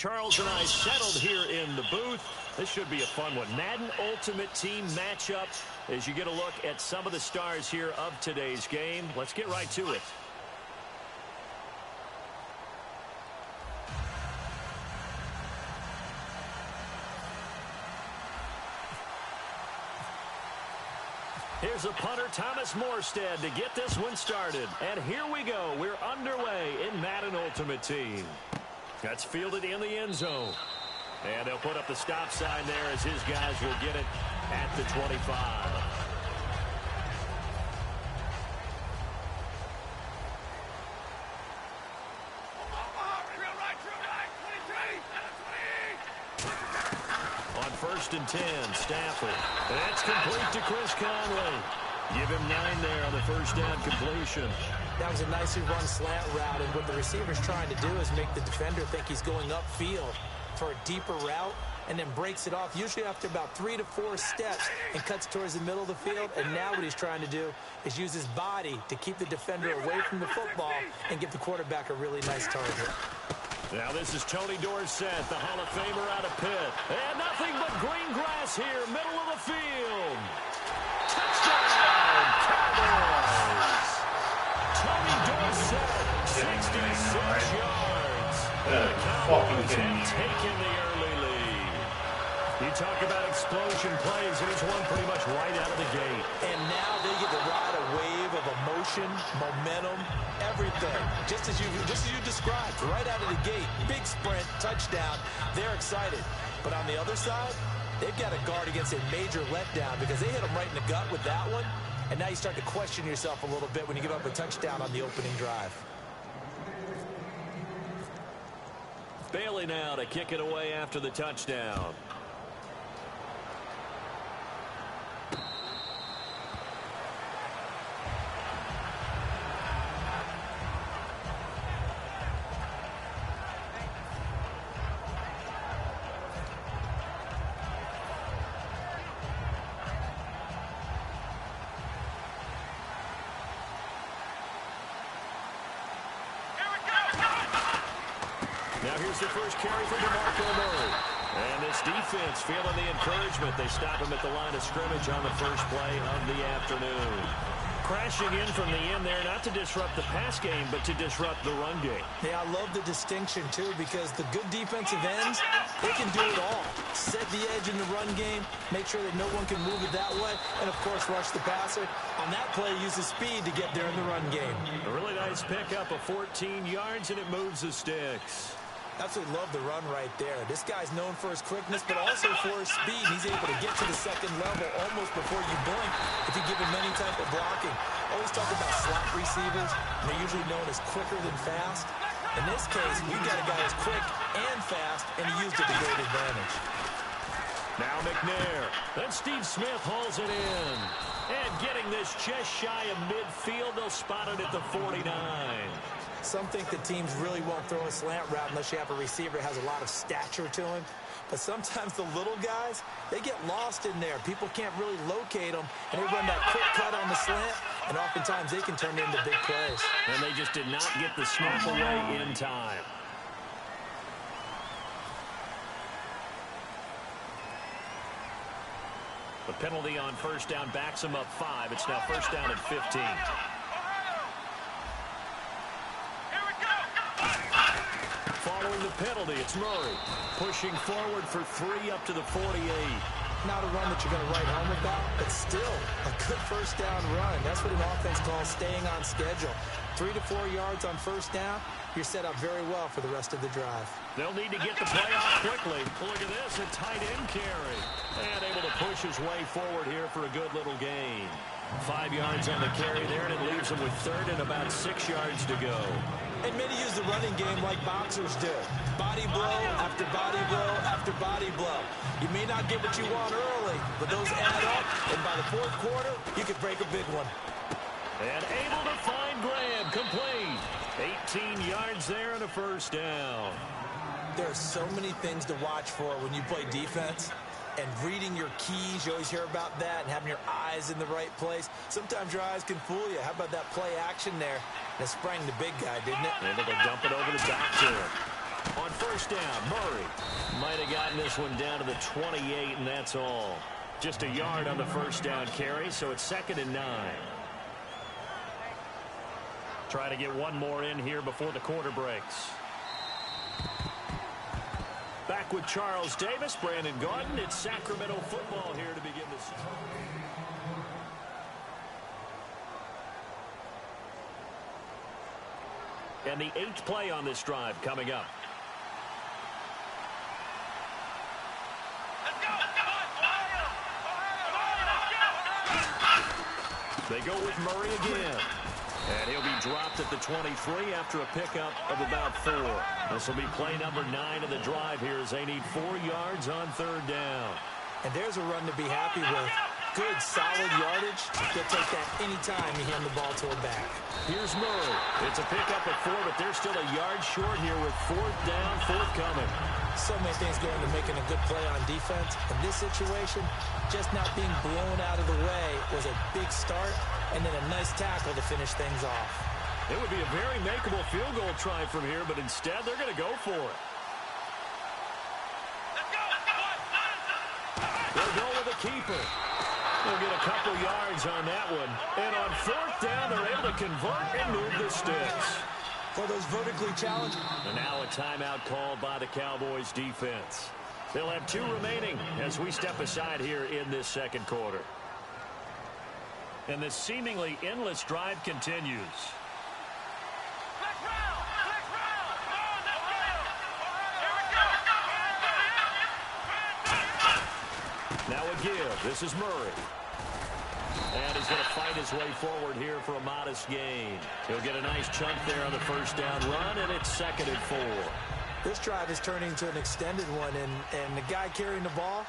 Charles and I settled here in the booth. This should be a fun one. Madden Ultimate Team matchup as you get a look at some of the stars here of today's game. Let's get right to it. Here's a punter, Thomas Morstead, to get this one started. And here we go. We're underway in Madden Ultimate Team. That's fielded in the end zone. And they'll put up the stop sign there as his guys will get it at the 25. On 1st and 10, Stafford. That's complete to Chris Conley. Give him 9 there on the first down completion. That was a nicely run slant route, and what the receiver's trying to do is make the defender think he's going upfield for a deeper route, and then breaks it off, usually after about 3 to 4 steps, and cuts towards the middle of the field. And now what he's trying to do is use his body to keep the defender away from the football and give the quarterback a really nice target. Now this is Tony Dorsett, the Hall of Famer out of Pitt. And nothing but green grass here, middle of the field. Touchdown, Cowboys! Tony Dorsett, 66 yards. And the Cowboys have taken the early lead. You talk about explosion plays, and he's won pretty much right out of the gate. And now they get to ride a wave of emotion, momentum, everything. Just as you described, right out of the gate. Big sprint, touchdown. They're excited. But on the other side, they've got to guard against a major letdown because they hit them right in the gut with that one. And now you start to question yourself a little bit when you give up a touchdown on the opening drive. Bailey now to kick it away after the touchdown. Now here's the first carry for DeMarco Murray. And this defense feeling the encouragement. They stop him at the line of scrimmage on the first play of the afternoon. Crashing in from the end there, not to disrupt the pass game, but to disrupt the run game. Yeah, I love the distinction, too, because the good defensive ends, they can do it all. Set the edge in the run game, make sure that no one can move it that way, and, of course, rush the passer. On that play, use the speed to get there in the run game. A really nice pickup of 14 yards, and it moves the sticks. Absolutely love the run right there. This guy's known for his quickness, but also for his speed. He's able to get to the second level almost before you blink if you give him any type of blocking. Always talk about slot receivers. They're usually known as quicker than fast. In this case, we've got a guy who's quick and fast, and he used it to great advantage. Now McNair. Then Steve Smith hauls it in. And getting this just shy of midfield, they'll spot it at the 49. Some think that teams really won't throw a slant route unless you have a receiver that has a lot of stature to him. But sometimes the little guys, they get lost in there. People can't really locate them, and they run that quick cut on the slant, and oftentimes they can turn into big plays. And they just did not get the snap away in time. The penalty on first down backs them up 5. It's now first down at 15. Following the penalty, it's Murray pushing forward for 3 up to the 48. Not a run that you're going to write home about, but still a good first down run. That's what an offense calls staying on schedule. 3 to 4 yards on first down, you're set up very well for the rest of the drive. They'll need to get the play off quickly. Look at this, a tight end carry. And able to push his way forward here for a good little gain. 5 yards on the carry there, and it leaves him with 3rd and about 6 yards to go. And many use the running game like boxers do. Body blow after body blow after body blow. You may not get what you want early, but those add up, and by the 4th quarter, you could break a big one. And able to find Graham, complete. 18 yards there and a first down. There are so many things to watch for when you play defense. And reading your keys, you always hear about that, and having your eyes in the right place. Sometimes your eyes can fool you. How about that play action there? That sprang the big guy, didn't it? Able to dump it over the top to him. On first down, Murray might have gotten this one down to the 28, and that's all. Just a yard on the first down carry, so it's 2nd and 9. Try to get one more in here before the quarter breaks. Back with Charles Davis, Brandon Gaudin. It's Sacramento football here to begin this. And the 8th play on this drive coming up. They go with Murray again. And he'll be dropped at the 23 after a pickup of about 4. This will be play number 9 of the drive here as they need 4 yards on 3rd down. And there's a run to be happy with. Good, solid yardage. They'll take that anytime you hand the ball to a back. Here's Murray. It's a pickup of 4, but they're still a yard short here with 4th down, 4th coming. So many things go into making a good play on defense. In this situation, just not being blown out of the way was a big start, and then a nice tackle to finish things off. It would be a very makeable field goal try from here, but instead they're going to go for it. They'll go with a keeper. They'll get a couple yards on that one. And on 4th down, they're able to convert and move the sticks. For those vertically challenged. And now a timeout called by the Cowboys defense. They'll have 2 remaining as we step aside here in this 2nd quarter. And this seemingly endless drive continues. Now a give. This is Murray. And he's going to fight his way forward here for a modest gain. He'll get a nice chunk there on the first down run, and it's 2nd and 4. This drive is turning into an extended one, and the guy carrying the ball,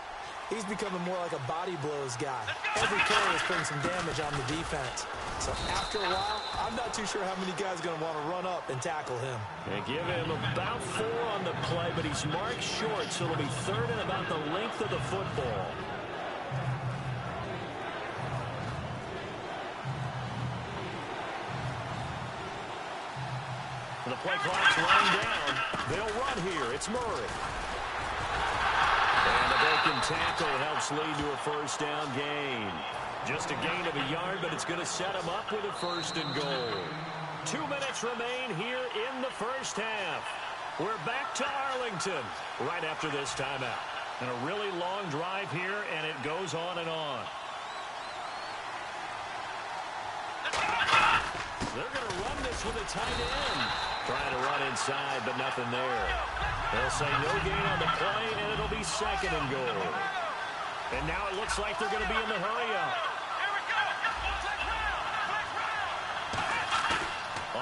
he's becoming more like a body blows guy. Every carry is putting some damage on the defense. So after a while, I'm not too sure how many guys are going to want to run up and tackle him. They give him about 4 on the play, but he's marked short, so it'll be 3rd and about the length of the football. The play clock's running down. They'll run here. It's Murray. And the broken tackle helps lead to a first down gain. Just a gain of a yard, but it's going to set him up with a 1st and goal. 2 minutes remain here in the first half. We're back to Arlington right after this timeout. And a really long drive here, and it goes on and on. They're going to run this with a tight end. Trying to run inside, but nothing there. They'll say no gain on the play, and it'll be 2nd and goal. And now it looks like they're going to be in the hurry-up.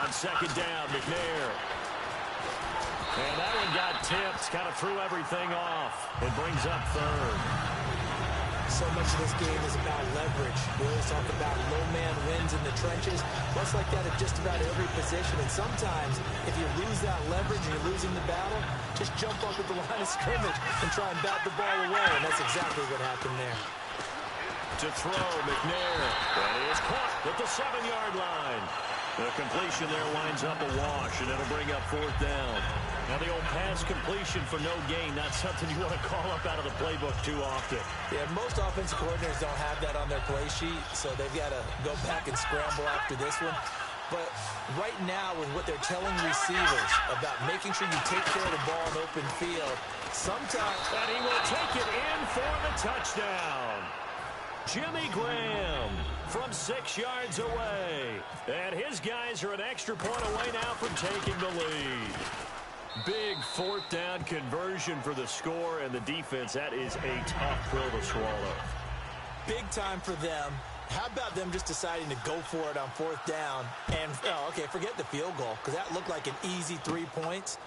On 2nd down, McNair. And that one got tipped, kind of threw everything off. It brings up 3rd. So much of this game is about leverage. We always talk about low man wins in the trenches. Much like that at just about every position. And sometimes, if you lose that leverage and you're losing the battle, just jump up at the line of scrimmage and try and bat the ball away. And that's exactly what happened there. To throw, McNair. That is caught at the 7-yard line. The completion there winds up a wash, and it'll bring up 4th down. Now the old pass completion for no gain, not something you want to call up out of the playbook too often. Yeah, most offensive coordinators don't have that on their play sheet, so they've got to go back and scramble after this one. But right now, with what they're telling receivers about making sure you take care of the ball in open field, sometimes... And he will take it in for the touchdown. Jimmy Graham from 6 yards away. And his guys are an extra point away now from taking the lead. Big 4th down conversion for the score, and the defense, that is a tough pill to swallow. Big time for them. How about them just deciding to go for it on 4th down? And, okay, forget the field goal, because that looked like an easy 3 points.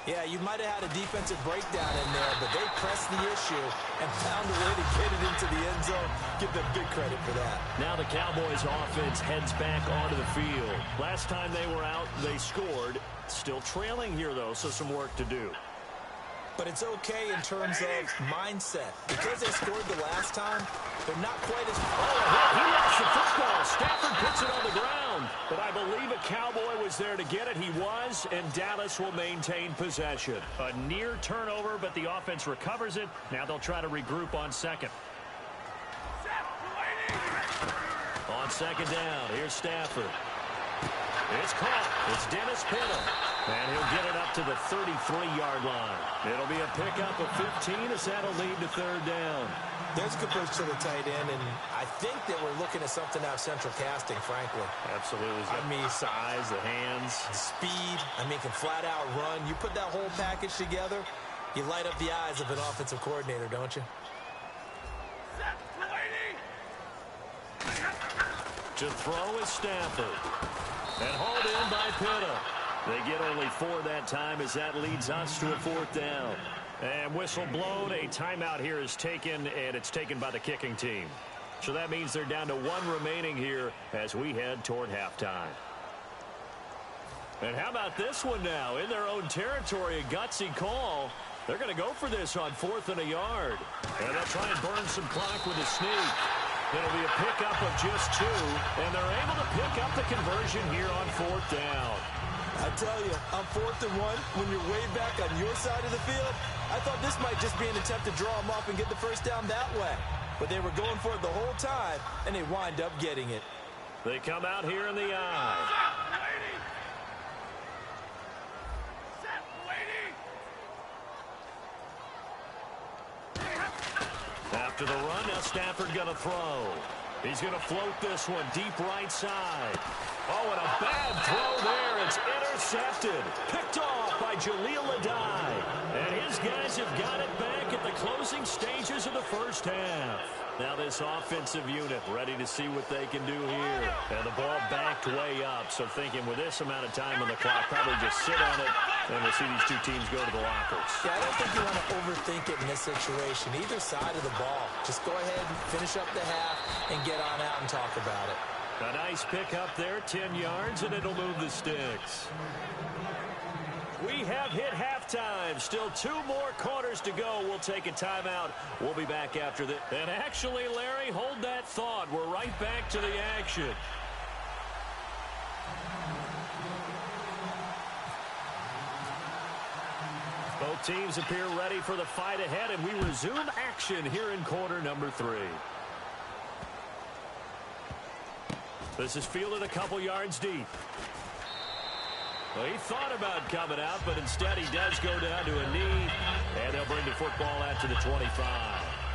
Yeah, you might have had a defensive breakdown in there, but they pressed the issue and found a way to get it into the end zone. Give them big credit for that. Now the Cowboys offense heads back onto the field. Last time they were out, they scored. Still trailing here, though, so some work to do. But it's okay in terms of mindset. Because they scored the last time, they're not quite as... Oh, he lost the football. Stafford puts it on the ground. But I believe a Cowboy was there to get it. He was, and Dallas will maintain possession. A near turnover, but the offense recovers it. Now they'll try to regroup on second. On second down, here's Stafford. It's caught. It's Dennis Pitta. And he'll get it up to the 33-yard line. It'll be a pickup of 15 as that'll lead to third down. There's a good push to the tight end, and I think that we're looking at something out of central casting, frankly. Absolutely. I mean, size, the hands. The speed. I mean, can flat out run. You put that whole package together, you light up the eyes of an offensive coordinator, don't you? To throw is Stafford. And hauled in by Pitta. They get only 4 that time as that leads us to a fourth down. And whistle blown. A timeout here is taken, and it's taken by the kicking team. So that means they're down to 1 remaining here as we head toward halftime. And how about this one now? In their own territory, a gutsy call. They're going to go for this on 4th and a yard. And they'll try and burn some clock with a sneak. It'll be a pickup of just 2, and they're able to pick up the conversion here on 4th down. I tell you, on 4th and 1, when you're way back on your side of the field, I thought this might just be an attempt to draw them off and get the first down that way. But they were going for it the whole time, and they wind up getting it. They come out here in the eye. After the run, now Stafford going to throw. He's going to float this one deep right side. Oh, and a bad throw there. It's intercepted. Picked off by Jaleel Adai. And his guys have got it back at the closing stages of the first half. Now this offensive unit ready to see what they can do here. And the ball backed way up. So thinking with this amount of time on the clock, probably just sit on it. And we'll see these two teams go to the lockers. Yeah, I don't think you want to overthink it in this situation. Either side of the ball. Just go ahead and finish up the half and get on out and talk about it. A nice pickup there, 10 yards, and it'll move the sticks. We have hit halftime. Still 2 more quarters to go. We'll take a timeout. We'll be back after this. And actually, Larry, hold that thought. We're right back to the action. Both teams appear ready for the fight ahead, and we resume action here in quarter number 3. This is fielded a couple yards deep. Well, he thought about coming out, but instead he does go down to a knee, and they'll bring the football out to the 25.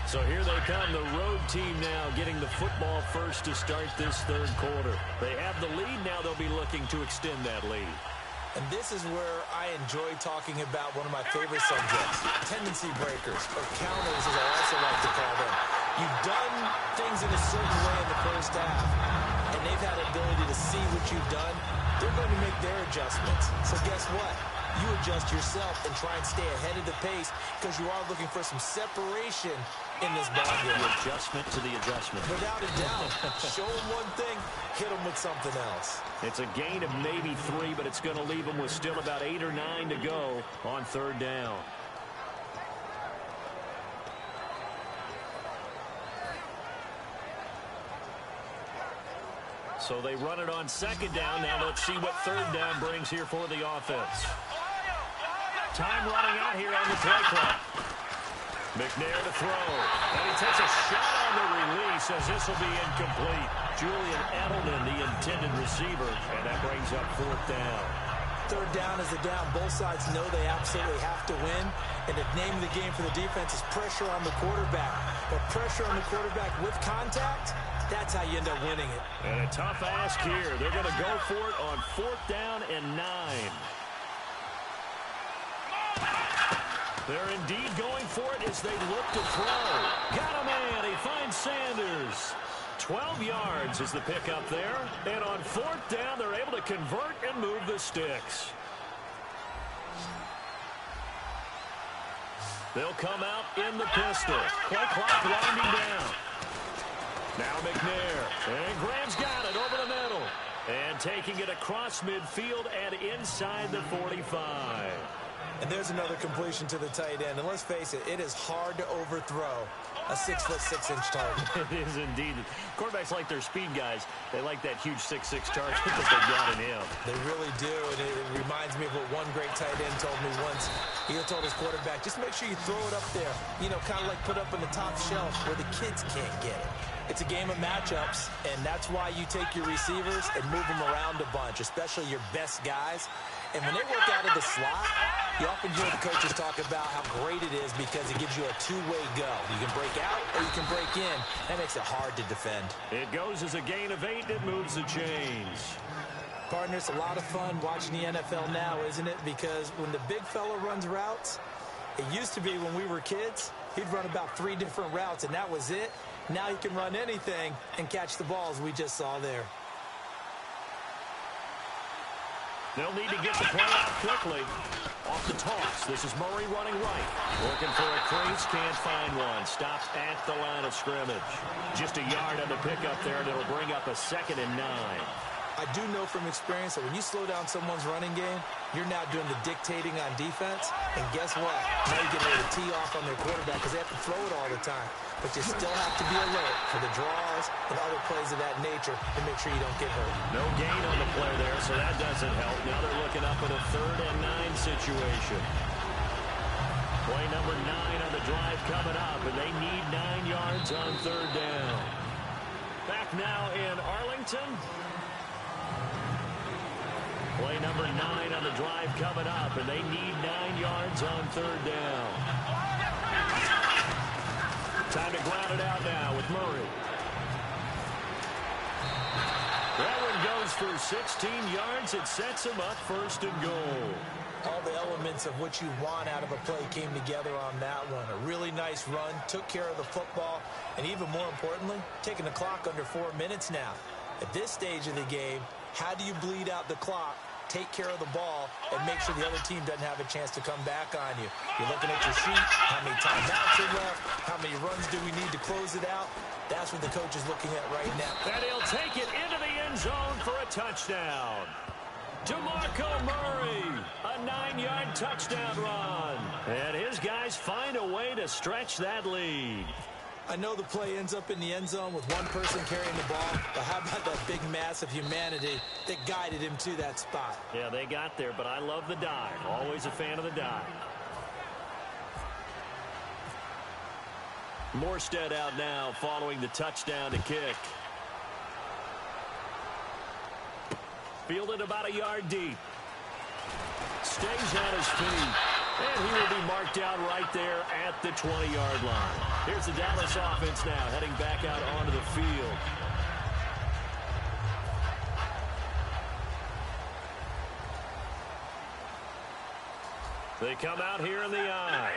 So here they come, the road team now getting the football first to start this third quarter. They have the lead. Now they'll be looking to extend that lead. And this is where I enjoy talking about one of my favorite subjects, tendency breakers, or counters as I also like to call them. You've done things in a certain way in the first half, and they've had the ability to see what you've done. They're going to make their adjustments. So guess what? You adjust yourself and try and stay ahead of the pace because you are looking for some separation in this ball game. The adjustment to the adjustment. Without a doubt. Show them one thing, hit them with something else. It's a gain of maybe 3, but it's going to leave them with still about 8 or 9 to go on third down. So they run it on second down. Now let's see what third down brings here for the offense. Time running out here on the play clock. McNair to throw. And he takes a shot on the release as this will be incomplete. Julian Edelman, the intended receiver, and that brings up fourth down. Third down is a down. Both sides know they absolutely have to win. And the name of the game for the defense is pressure on the quarterback. But pressure on the quarterback with contact, that's how you end up winning it. And a tough ask here. They're going to go for it on 4th down and 9. They're indeed going for it as they look to throw. Got a man. He finds Sanders. 12 yards is the pickup there. And on 4th down, they're able to convert and move the sticks. They'll come out in the pistol. Play clock winding down. Now McNair. And Graham's got it over the middle. And taking it across midfield and inside the 45. And there's another completion to the tight end. And let's face it, it is hard to overthrow a 6'6" target. It is indeed. Quarterbacks like their speed guys. They like that huge 6'6" target that they got in him. They really do, and it reminds me of what one great tight end told me once. He told his quarterback, just make sure you throw it up there, kind of like put up on the top shelf where the kids can't get it. It's a game of matchups, and that's why you take your receivers and move them around a bunch, especially your best guys. And when they work out of the slot, you often hear the coaches talk about how great it is because it gives you a two-way go. You can break out or you can break in. That makes it hard to defend. It goes as a gain of 8. It moves the chains. Partner, it's a lot of fun watching the NFL now, isn't it? Because when the big fella runs routes, it used to be when we were kids, he'd run about 3 different routes, and that was it. Now he can run anything and catch the balls we just saw there. They'll need to get the play out quickly. Off the toss. This is Murray running right. Looking for a crease. Can't find one. Stops at the line of scrimmage. Just a yard on the pickup there, and it'll bring up a 2nd and 9. I do know from experience that when you slow down someone's running game, you're now doing the dictating on defense. And guess what? Now you're getting ready to tee off on their quarterback because they have to throw it all the time. But you still have to be alert for the draws and other plays of that nature to make sure you don't get hurt. No gain on the play there, so that doesn't help. Now they're looking up at a 3rd and 9 situation. Play number 9 on the drive coming up, and they need 9 yards on 3rd down. Back now in Arlington. Play number 9 on the drive coming up, and they need 9 yards on 3rd down. Time to ground it out now with Murray. That one goes for 16 yards. It sets him up 1st and goal. All the elements of what you want out of a play came together on that one. A really nice run, took care of the football, and even more importantly, taking the clock under 4 minutes now. At this stage of the game, how do you bleed out the clock, take care of the ball, and make sure the other team doesn't have a chance to come back on you? You're looking at your sheet, how many timeouts are left, how many runs do we need to close it out? That's what the coach is looking at right now. And he'll take it into the end zone for a touchdown. DeMarco Murray, a 9-yard touchdown run. And his guys find a way to stretch that lead. I know the play ends up in the end zone with one person carrying the ball, but how about that big mass of humanity that guided him to that spot? Yeah, they got there, but I love the dive. Always a fan of the dive. Morstead out now following the touchdown to kick. Fielded about a yard deep. Stays on his feet. And he will be marked down right there at the 20-yard line. Here's the Dallas offense now heading back out onto the field. They come out here in the I.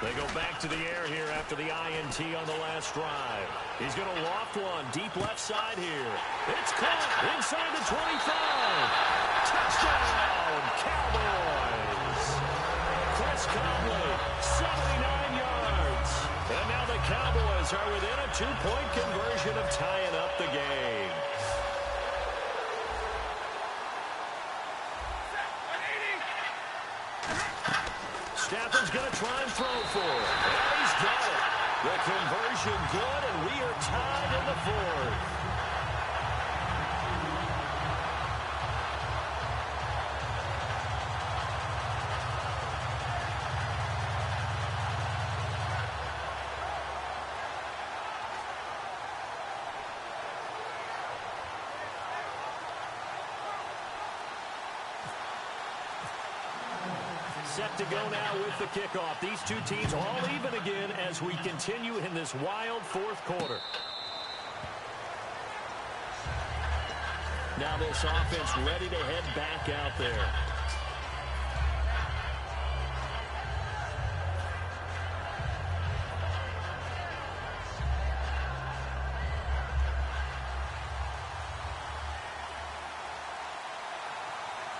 They go back to the air here after the INT on the last drive. He's going to loft one deep left side here. It's caught inside the 25. Touchdown, Cowboys. Chris Conley, 79 yards. And now the Cowboys are within a 2-point conversion of tying up the game. Stafford's going to try and throw for it. And he's got it. The conversion good, and we are tied in the 4th. Set to go now with the kickoff. These two teams all even again as we continue in this wild 4th quarter. Now this offense ready to head back out there.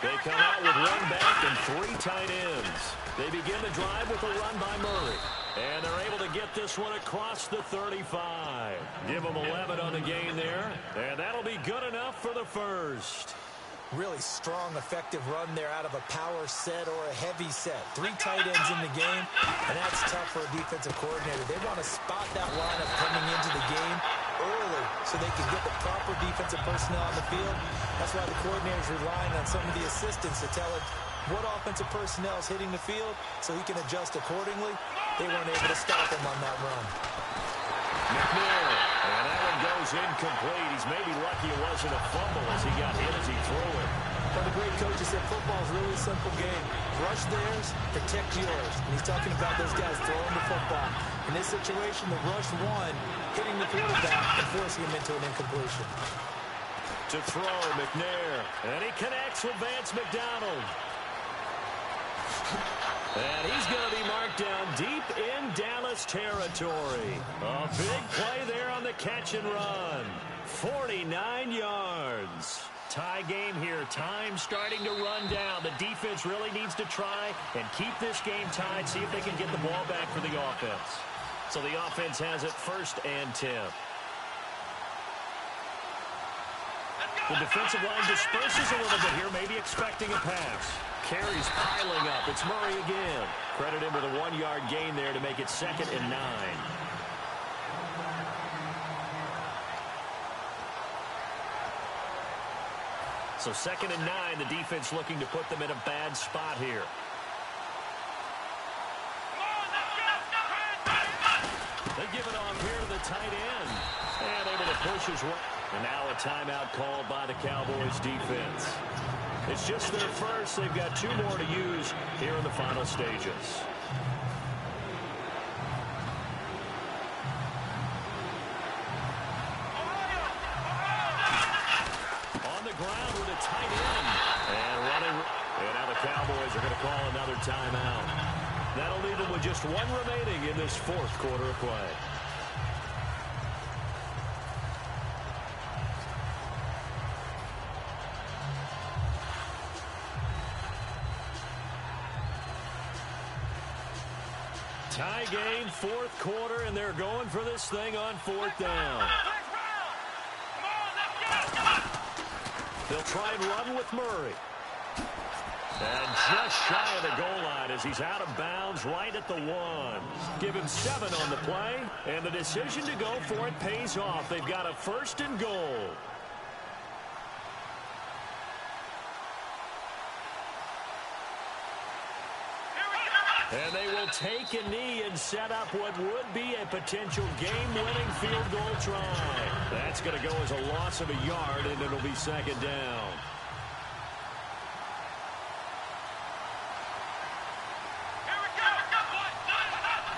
They come out with one back and 3 tight ends. They begin the drive with a run by Murray. And they're able to get this one across the 35. Give them 11 on the game there. And that'll be good enough for the 1st. Really strong, effective run there out of a power set or a heavy set. 3 tight ends in the game, and that's tough for a defensive coordinator. They want to spot that lineup coming into the game early so they can get the proper defensive personnel on the field. That's why the coordinator is relying on some of the assistants to tell him what offensive personnel is hitting the field so he can adjust accordingly. They weren't able to stop him on that run. McNair, and that one goes incomplete. He's maybe lucky it wasn't a fumble as he got hit as he threw it. But the great coach said football is really a simple game. Rush theirs, protect yours. And he's talking about those guys throwing the football. In this situation, the rush won, hitting the quarterback and forcing him into an incompletion. To throw, McNair, and he connects with Vance McDonald. And he's going to be marked down deep in Dallas territory. A big play there on the catch and run. 49 yards. Tie game here. Time starting to run down. The defense really needs to try and keep this game tied, see if they can get the ball back for the offense. So the offense has it 1st and 10. The defensive line disperses a little bit here, maybe expecting a pass. Carries piling up. It's Murray again. Credit him with a 1-yard gain there to make it 2nd and 9. So 2nd and 9, the defense looking to put them in a bad spot here. They give it off here to the tight end. And able to push his way. And now a timeout called by the Cowboys defense. It's just their first. They've got 2 more to use here in the final stages. On the ground with a tight end. And running. And now the Cowboys are going to call another timeout. That'll leave them with just 1 remaining in this 4th quarter of play. Tie game, 4th quarter, and they're going for this thing on 4th down. They'll try and run with Murray. And just shy of the goal line as he's out of bounds right at the 1. Give him 7 on the play, and the decision to go for it pays off. They've got a 1st and goal. And they will take a knee and set up what would be a potential game-winning field goal try. That's going to go as a loss of a yard, and it'll be 2nd down.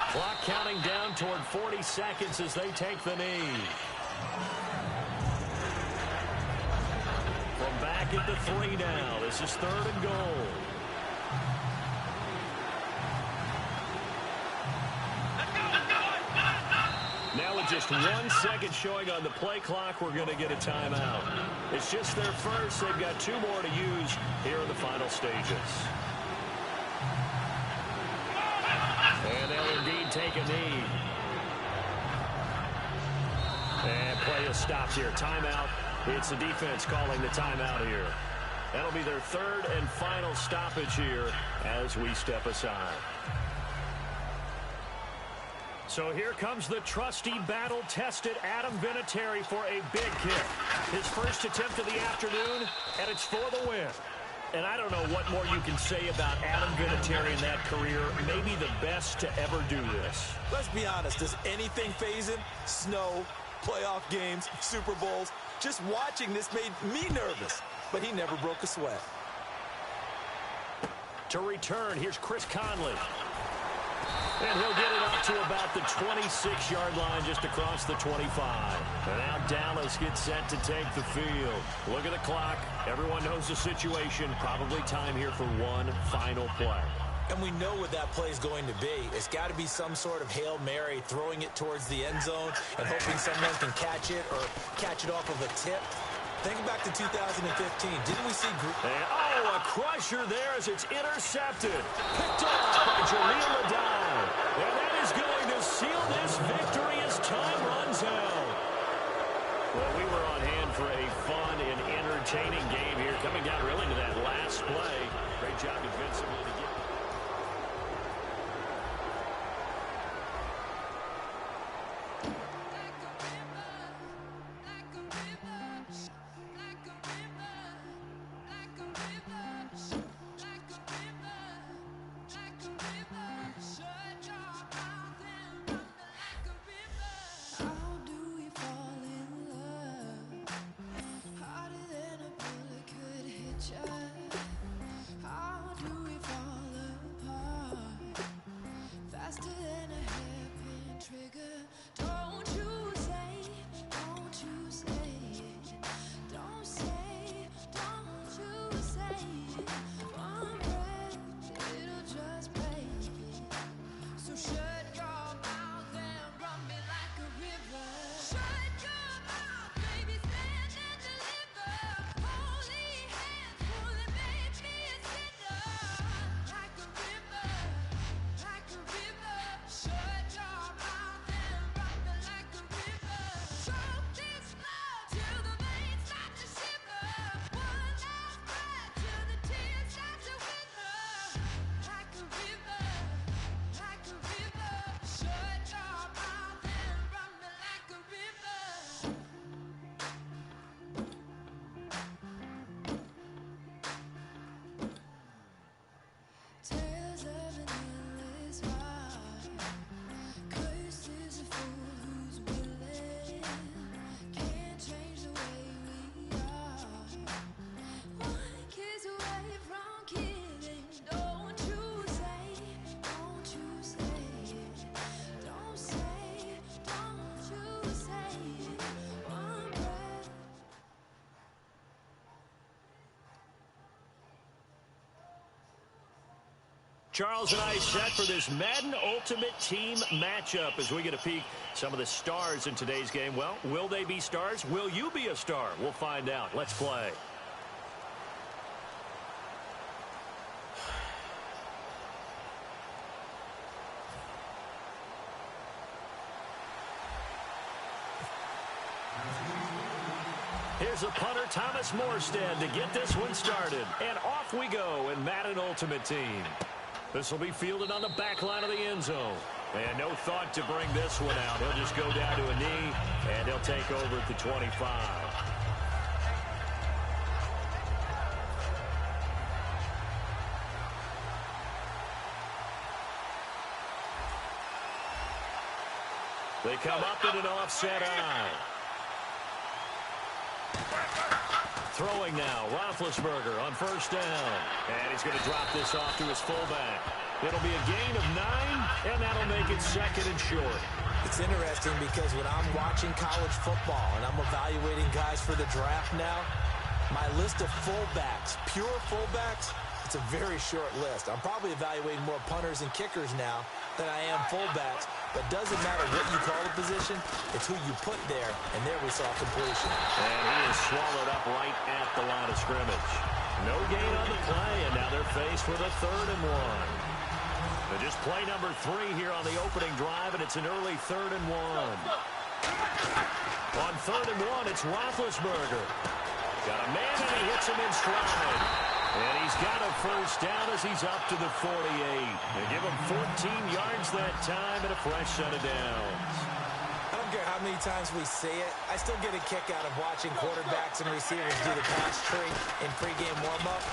Clock counting down toward 40 seconds as they take the knee. From back at the 3 now. This is 3rd and goal. Now with just 1 second showing on the play clock, we're going to get a timeout. It's just their first. They've got 2 more to use here in the final stages. And they'll indeed take a knee. And play is stopped here. Timeout. It's the defense calling the timeout here. That'll be their 3rd and final stoppage here as we step aside. So here comes the trusty, battle-tested Adam Vinatieri for a big kick. His first attempt of the afternoon, and it's for the win. And I don't know what more you can say about Adam Vinatieri in that career. Maybe the best to ever do this. Let's be honest. Does anything faze him? Snow, playoff games, Super Bowls. Just watching this made me nervous. But he never broke a sweat. To return, here's Chris Conley. And he'll get it up to about the 26-yard line just across the 25. And now Dallas gets set to take the field. Look at the clock. Everyone knows the situation. Probably time here for one final play. And we know what that play is going to be. It's got to be some sort of Hail Mary, throwing it towards the end zone and hoping someone can catch it or catch it off of a tip. Think back to 2015. Didn't we see... a crusher there as it's intercepted. Picked off by Jaleel Adai. And that is going to seal this victory as time runs out. Well, we were on hand for for a fun and entertaining game here. Coming down really to that last play. Great job defensively to get. Charles and I set for this Madden Ultimate Team matchup as we get a peek some of the stars in today's game. Well, will they be stars? Will you be a star? We'll find out. Let's play. Here's a punter, Thomas Morstead, to get this one started. And off we go in Madden Ultimate Team. This will be fielded on the back line of the end zone. And no thought to bring this one out. He'll just go down to a knee, and he'll take over at the 25. They come up in an offset eye. Throwing now, Roethlisberger on first down. And he's going to drop this off to his fullback. It'll be a gain of 9, and that'll make it second and short. It's interesting because when I'm watching college football and I'm evaluating guys for the draft now, my list of fullbacks, pure fullbacks, it's a very short list. I'm probably evaluating more punters and kickers now than I am fullbacks. But doesn't matter what you call the position, it's who you put there, and there we saw completion. And he is swallowed up right at the line of scrimmage. No gain on the play, and now they're faced with a 3rd and 1. So just play number 3 here on the opening drive, and it's an early 3rd and 1. On 3rd and 1, it's Roethlisberger. Got a man, and he hits him in stride. And he's got a first down as he's up to the 48. They give him 14 yards that time and a fresh set of downs. I don't care how many times we see it. I still get a kick out of watching quarterbacks and receivers do the pass tree in pregame warm-up.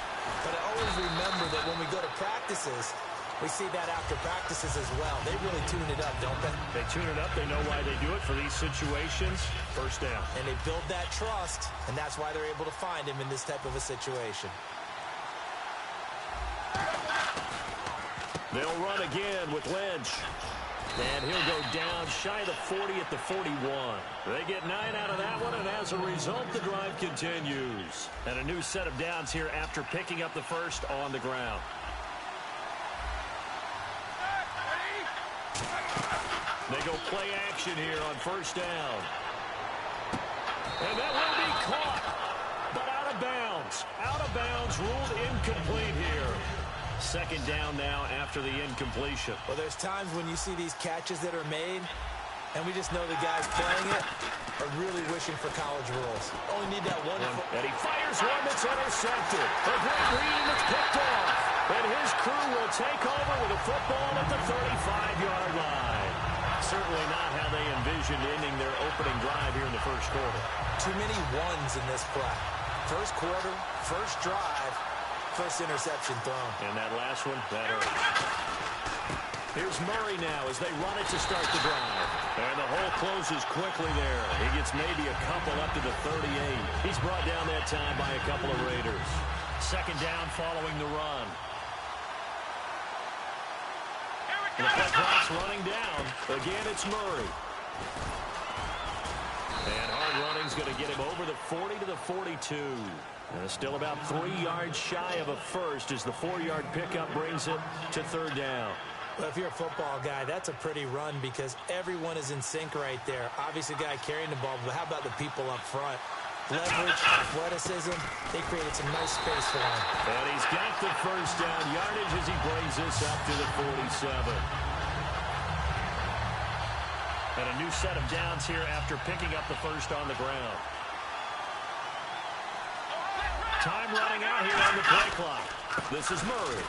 But I always remember that when we go to practices, we see that after practices as well. They really tune it up, don't they? They tune it up. They know why they do it for these situations. First down. And they build that trust, and that's why they're able to find him in this type of a situation. They'll run again with Lynch. And he'll go down shy of the 40 at the 41. They get 9 out of that one, and as a result, the drive continues. And a new set of downs here after picking up the first on the ground. They go play action here on first down. And that will be caught, but out of bounds. Out of bounds, ruled incomplete here. Second down now after the incompletion. Well, there's times when you see these catches that are made, and we just know the guys playing it are really wishing for college rules. Only need that one. And he fires one that's intercepted. A great read, and it's picked off. And his crew will take over with a football at the 35-yard line. Certainly not how they envisioned ending their opening drive here in the first quarter. Too many ones in this play. First quarter, first drive, first interception thrown. And that last one, that hurt. Here's Murray now as they run it to start the drive. And the hole closes quickly there. He gets maybe a couple up to the 38. He's brought down that time by a couple of Raiders. Second down following the run. And the play clock's running down. Again, it's Murray. And hard running's going to get him over the 40 to the 42. And still about 3 yards shy of a first as the 4-yard pickup brings it to third down. Well, if you're a football guy, that's a pretty run because everyone is in sync right there. Obviously, the guy carrying the ball, but how about the people up front? Leverage, athleticism, they created some nice space for him. And he's got the first down yardage as he brings this up to the 47. And a new set of downs here after picking up the first on the ground. Time running out here on the play clock. This is Murray.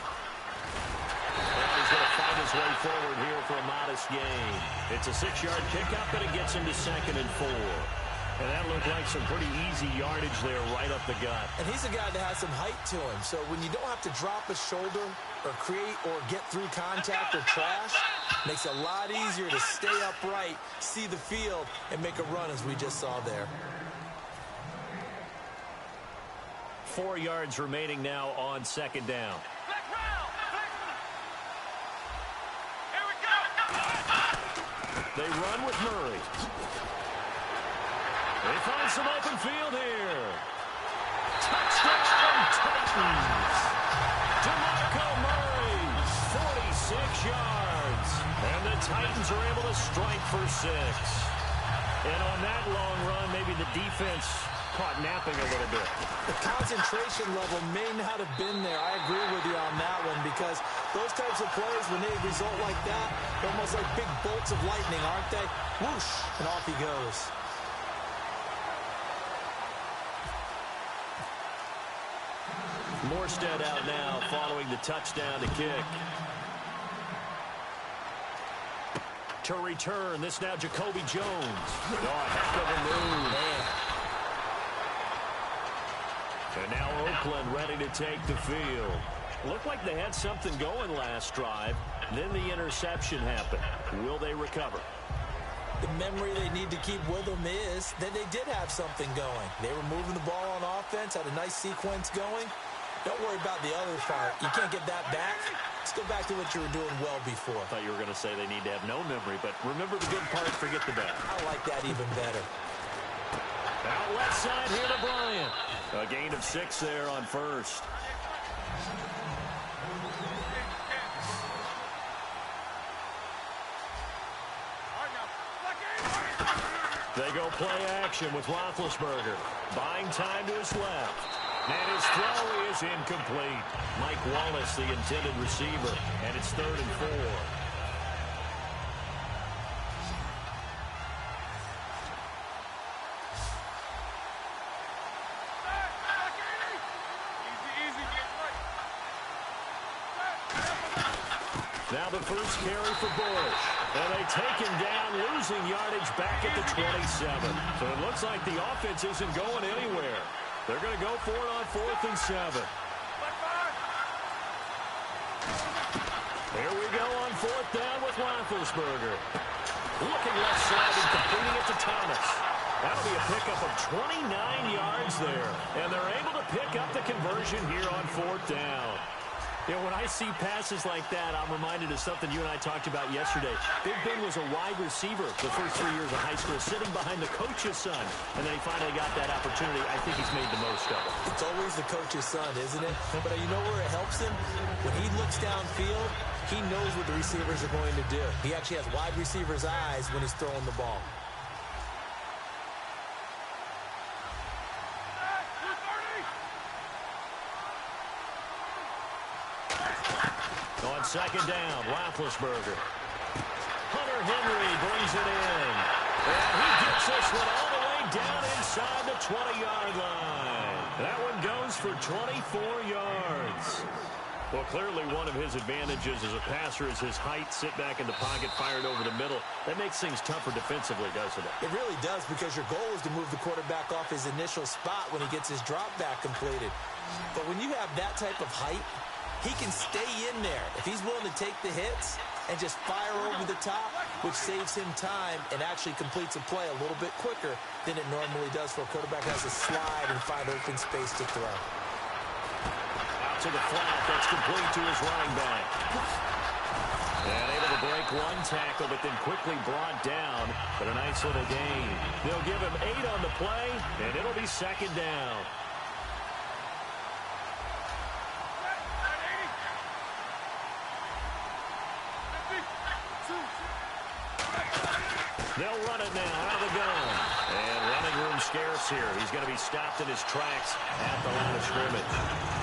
And he's going to find his way forward here for a modest gain. It's a 6-yard pickup, and it gets him to 2nd and 4. And that looked like some pretty easy yardage there right up the gut. And he's a guy that has some height to him. So when you don't have to drop a shoulder or create or get through contact or trash, makes it a lot easier to stay upright, see the field, and make a run as we just saw there. 4 yards remaining now on second down. They run with Murray. They find some open field here. Touchdown, Titans. DeMarco Murray, 46 yards. And the Titans are able to strike for 6. And on that long run, maybe the defense caught napping a little bit. The concentration level may not have been there. I agree with you on that one because those types of plays, when they result like that, they're almost like big bolts of lightning, aren't they? Whoosh, and off he goes. Morstead out now following the touchdown to kick. To return, this now Jacoby Jones. Oh, a heck of a move. Man. And now Oakland ready to take the field. Looked like they had something going last drive. Then the interception happened. Will they recover? The memory they need to keep with them is that they did have something going. They were moving the ball on offense, had a nice sequence going. Don't worry about the other part. You can't get that back. Let's go back to what you were doing well before. I thought you were going to say they need to have no memory, but remember the good part, forget the bad. I like that even better. Out left side here to Bryant. A gain of 6 there on first. They go play action with Roethlisberger. Buying time to his left. And his throw is incomplete. Mike Wallace, the intended receiver. And it's 3rd and 4. Now the first carry for Bush. And they take him down, losing yardage back at the 27. So it looks like the offense isn't going anywhere. They're going to go for it on 4th and 7. Here we go on 4th down with Roethlisberger. Looking left side and completing it to Thomas. That'll be a pickup of 29 yards there. And they're able to pick up the conversion here on 4th down. You know, when I see passes like that, I'm reminded of something you and I talked about yesterday. Big Ben was a wide receiver the first 3 years of high school, sitting behind the coach's son. And then he finally got that opportunity. I think he's made the most of it. It's always the coach's son, isn't it? But you know where it helps him? When he looks downfield, he knows what the receivers are going to do. He actually has wide receivers' eyes when he's throwing the ball. On second down, Roethlisberger. Hunter Henry brings it in. And he gets this one all the way 24 yards. Well, clearly one of his advantages as a passer is his height. Sit back in the pocket, fired over the middle. That makes things tougher defensively, doesn't it? It really does, because your goal is to move the quarterback off his initial spot when he gets his drop back completed. But when you have that type of height, he can stay in there if he's willing to take the hits and just fire over the top, which saves him time and actually completes a play a little bit quicker than it normally does for a quarterback who has to slide and find open space to throw. Out to the flat. That's complete to his running back. And able to break one tackle, but then quickly brought down. But a nice little gain. They'll give him 8 on the play, and it'll be second down. They'll run it now out of the gun. And running room scarce here. He's going to be stopped in his tracks at the line of scrimmage.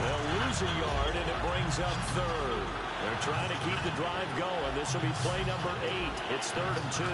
They'll lose a yard, and it brings up third. They're trying to keep the drive going. This will be play number 8. It's 3rd and 2.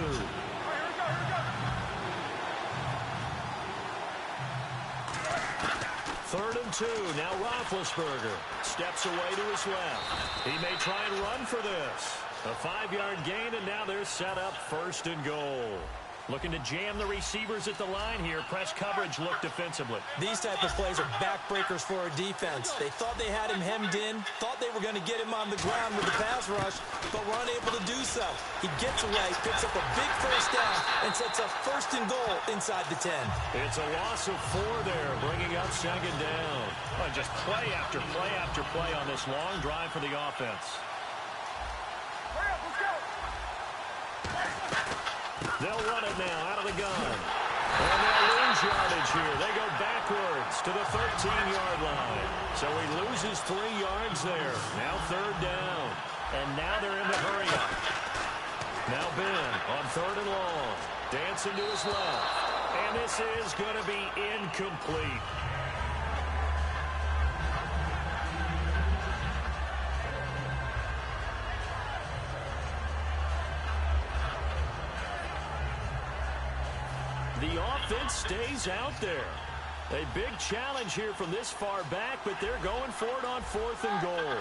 Third and 2. Now Roethlisberger steps away to his left. He may try and run for this. A 5-yard gain, and now they're set up 1st and goal. Looking to jam the receivers at the line here. Press coverage look defensively. These type of plays are backbreakers for our defense. They thought they had him hemmed in, thought they were going to get him on the ground with the pass rush, but were unable to do so. He gets away, picks up a big first down, and sets up 1st and goal inside the 10. It's a loss of 4 there, bringing up 2nd down. Oh, just play after play after play on this long drive for the offense. They'll run it now out of the gun. And they'll lose yardage here. They go backwards to the 13-yard line. So he loses 3 yards there. Now 3rd down. And now they're in the hurry-up. Now Ben on 3rd and long. Dancing to his left. And this is going to be incomplete. The offense stays out there. A big challenge here from this far back, but they're going for it on 4th and goal.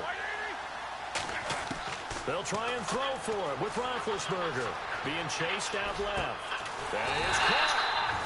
They'll try and throw for it with Roethlisberger being chased out left. That is caught.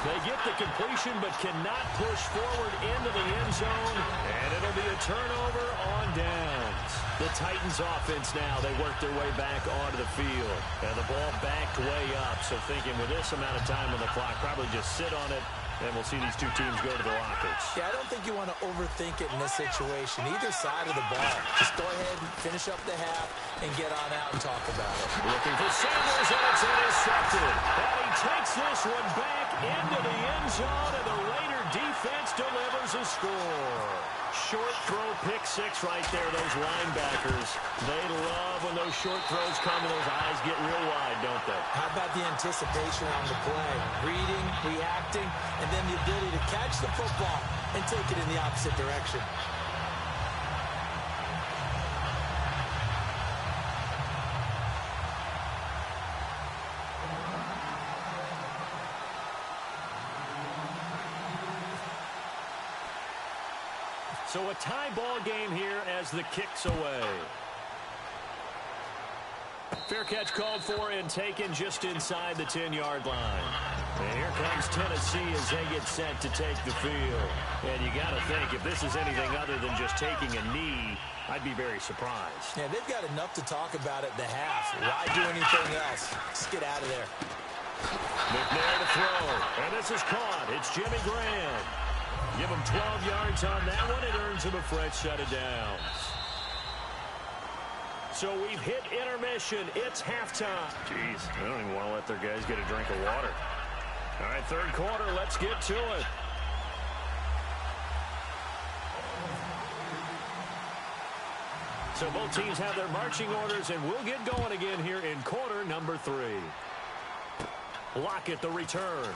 They get the completion but cannot push forward into the end zone, and it'll be a turnover on downs. The Titans offense now, they work their way back onto the field. And the ball backed way up, so thinking with this amount of time on the clock, probably just sit on it, and we'll see these two teams go to the lockers. Yeah, I don't think you want to overthink it in this situation. Either side of the ball. Just go ahead and finish up the half and get on out and talk about it. Looking for Sanders, and it's intercepted. And he takes this one back into the end zone, and the Raider defense delivers a score. Short throw, pick 6 right there. Those linebackers, they love when those short throws come and those eyes get real wide, don't they? How about the anticipation on the play? Reading, reacting, and then the ability to catch the football and take it in the opposite direction. So a tie ball game here as the kick's away. Fair catch called for and taken just inside the 10-yard line. And here comes Tennessee as they get set to take the field. And you got to think, if this is anything other than just taking a knee, I'd be very surprised. Yeah, they've got enough to talk about at the half. Why do anything else? Let's get out of there. McNair to throw. And this is caught. It's Jimmy Graham. Give him 12 yards on that one. It earns him a fresh set of downs. So we've hit intermission. It's halftime. Jeez, I don't even want to let their guys get a drink of water. All right, 3rd quarter. Let's get to it. So both teams have their marching orders, and we'll get going again here in quarter number 3. Lockett the return.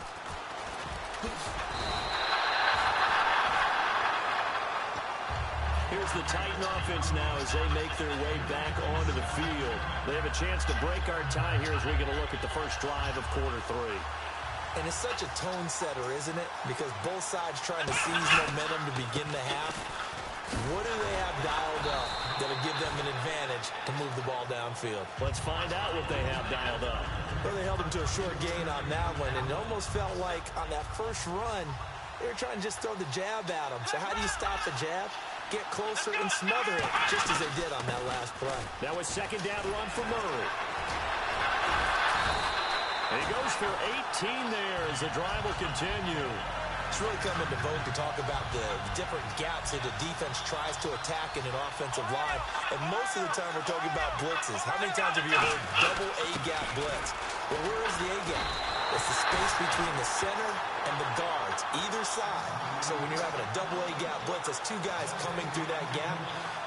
Here's the Titan offense now as they make their way back onto the field. They have a chance to break our tie here as we get a look at the first drive of quarter 3. And it's such a tone setter, isn't it? Because both sides trying to seize momentum to begin the half. What do they have dialed up that'll give them an advantage to move the ball downfield? Let's find out what they have dialed up. Well, they held them to a short gain on that one, and it almost felt like on that first run, they were trying to just throw the jab at them. So how do you stop the jab? Get closer and smother it, just as they did on that last play. That was second down run for Murray. And he goes for 18 there as the drive will continue. It's really coming to vote to talk about the different gaps that the defense tries to attack in an offensive line. And most of the time we're talking about blitzes. How many times have you heard double A-gap blitz? Well, where is the A-gap? It's the space between the center and the guards, either side. So when you're having a double A-gap blitz, that's two guys coming through that gap.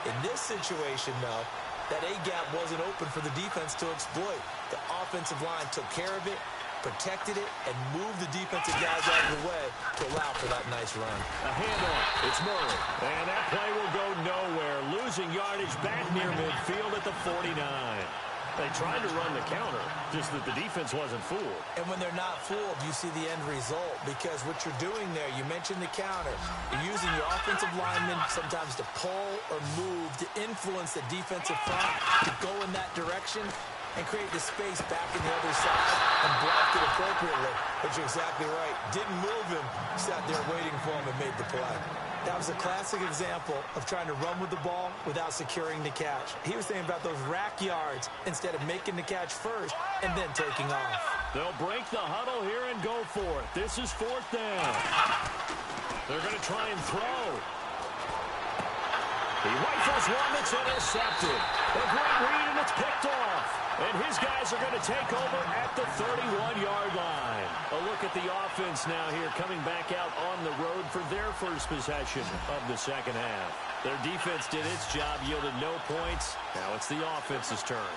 In this situation, though, that A-gap wasn't open for the defense to exploit. The offensive line took care of it, protected it, and moved the defensive guys out of the way to allow for that nice run. A handoff. It's Murray. And that play will go nowhere. Losing yardage back near midfield at the 49. They tried to run the counter, just that the defense wasn't fooled. And when they're not fooled, you see the end result, because what you're doing there, you mentioned the counter. You're using your offensive linemen sometimes to pull or move to influence the defensive front to go in that direction and create the space back in the other side and blocked it appropriately. But you're exactly right. Didn't move him, sat there waiting for him and made the play. That was a classic example of trying to run with the ball without securing the catch. He was thinking about those rack yards instead of making the catch first and then taking off. They'll break the huddle here and go for it. This is fourth down. They're going to try and throw. He rifles one that's intercepted. A great read, and it's picked off. And his guys are going to take over at the 31-yard line. A look at the offense now here, coming back out on the road for their first possession of the second half. Their defense did its job, yielded no points. Now it's the offense's turn.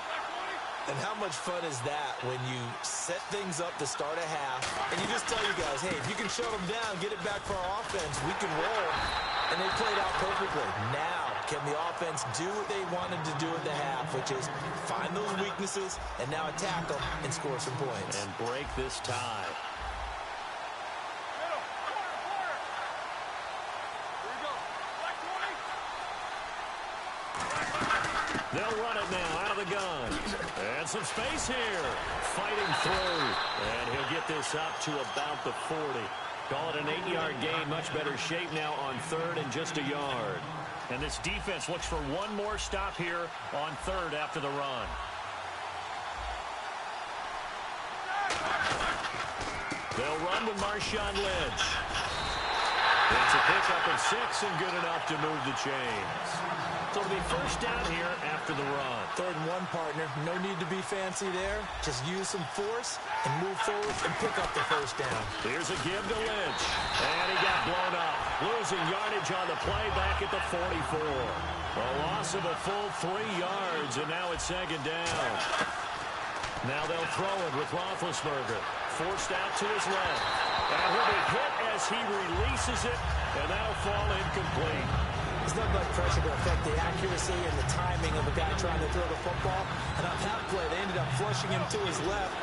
And how much fun is that when you set things up to start a half, and you just tell you guys, hey, if you can shut them down, get it back for our offense, we can roll. And they played out perfectly. Now, can the offense do what they wanted to do at the half, which is find those weaknesses and now attack them and score some points. And break this tie. They'll run it now out of the gun. And some space here. Fighting through. And he'll get this up to about the 40. Call it an 8-yard gain. Much better shape now on third and just a yard. And this defense looks for one more stop here on third after the run. They'll run with Marshawn Lynch. It's a pickup of 6 and good enough to move the chains. So it'll be first down here after the run. 3rd and 1, partner. No need to be fancy there. Just use some force and move forward and pick up the first down. Here's a give to Lynch. And he got blown up. Losing yardage on the play back at the 44. A loss of a full 3 yards, and now it's second down. Now they'll throw it with Roethlisberger. Forced out to his left. And he'll be hit as he releases it, and that'll fall incomplete. It's not like pressure to affect the accuracy and the timing of a guy trying to throw the football. And on that play, they ended up flushing him to his left,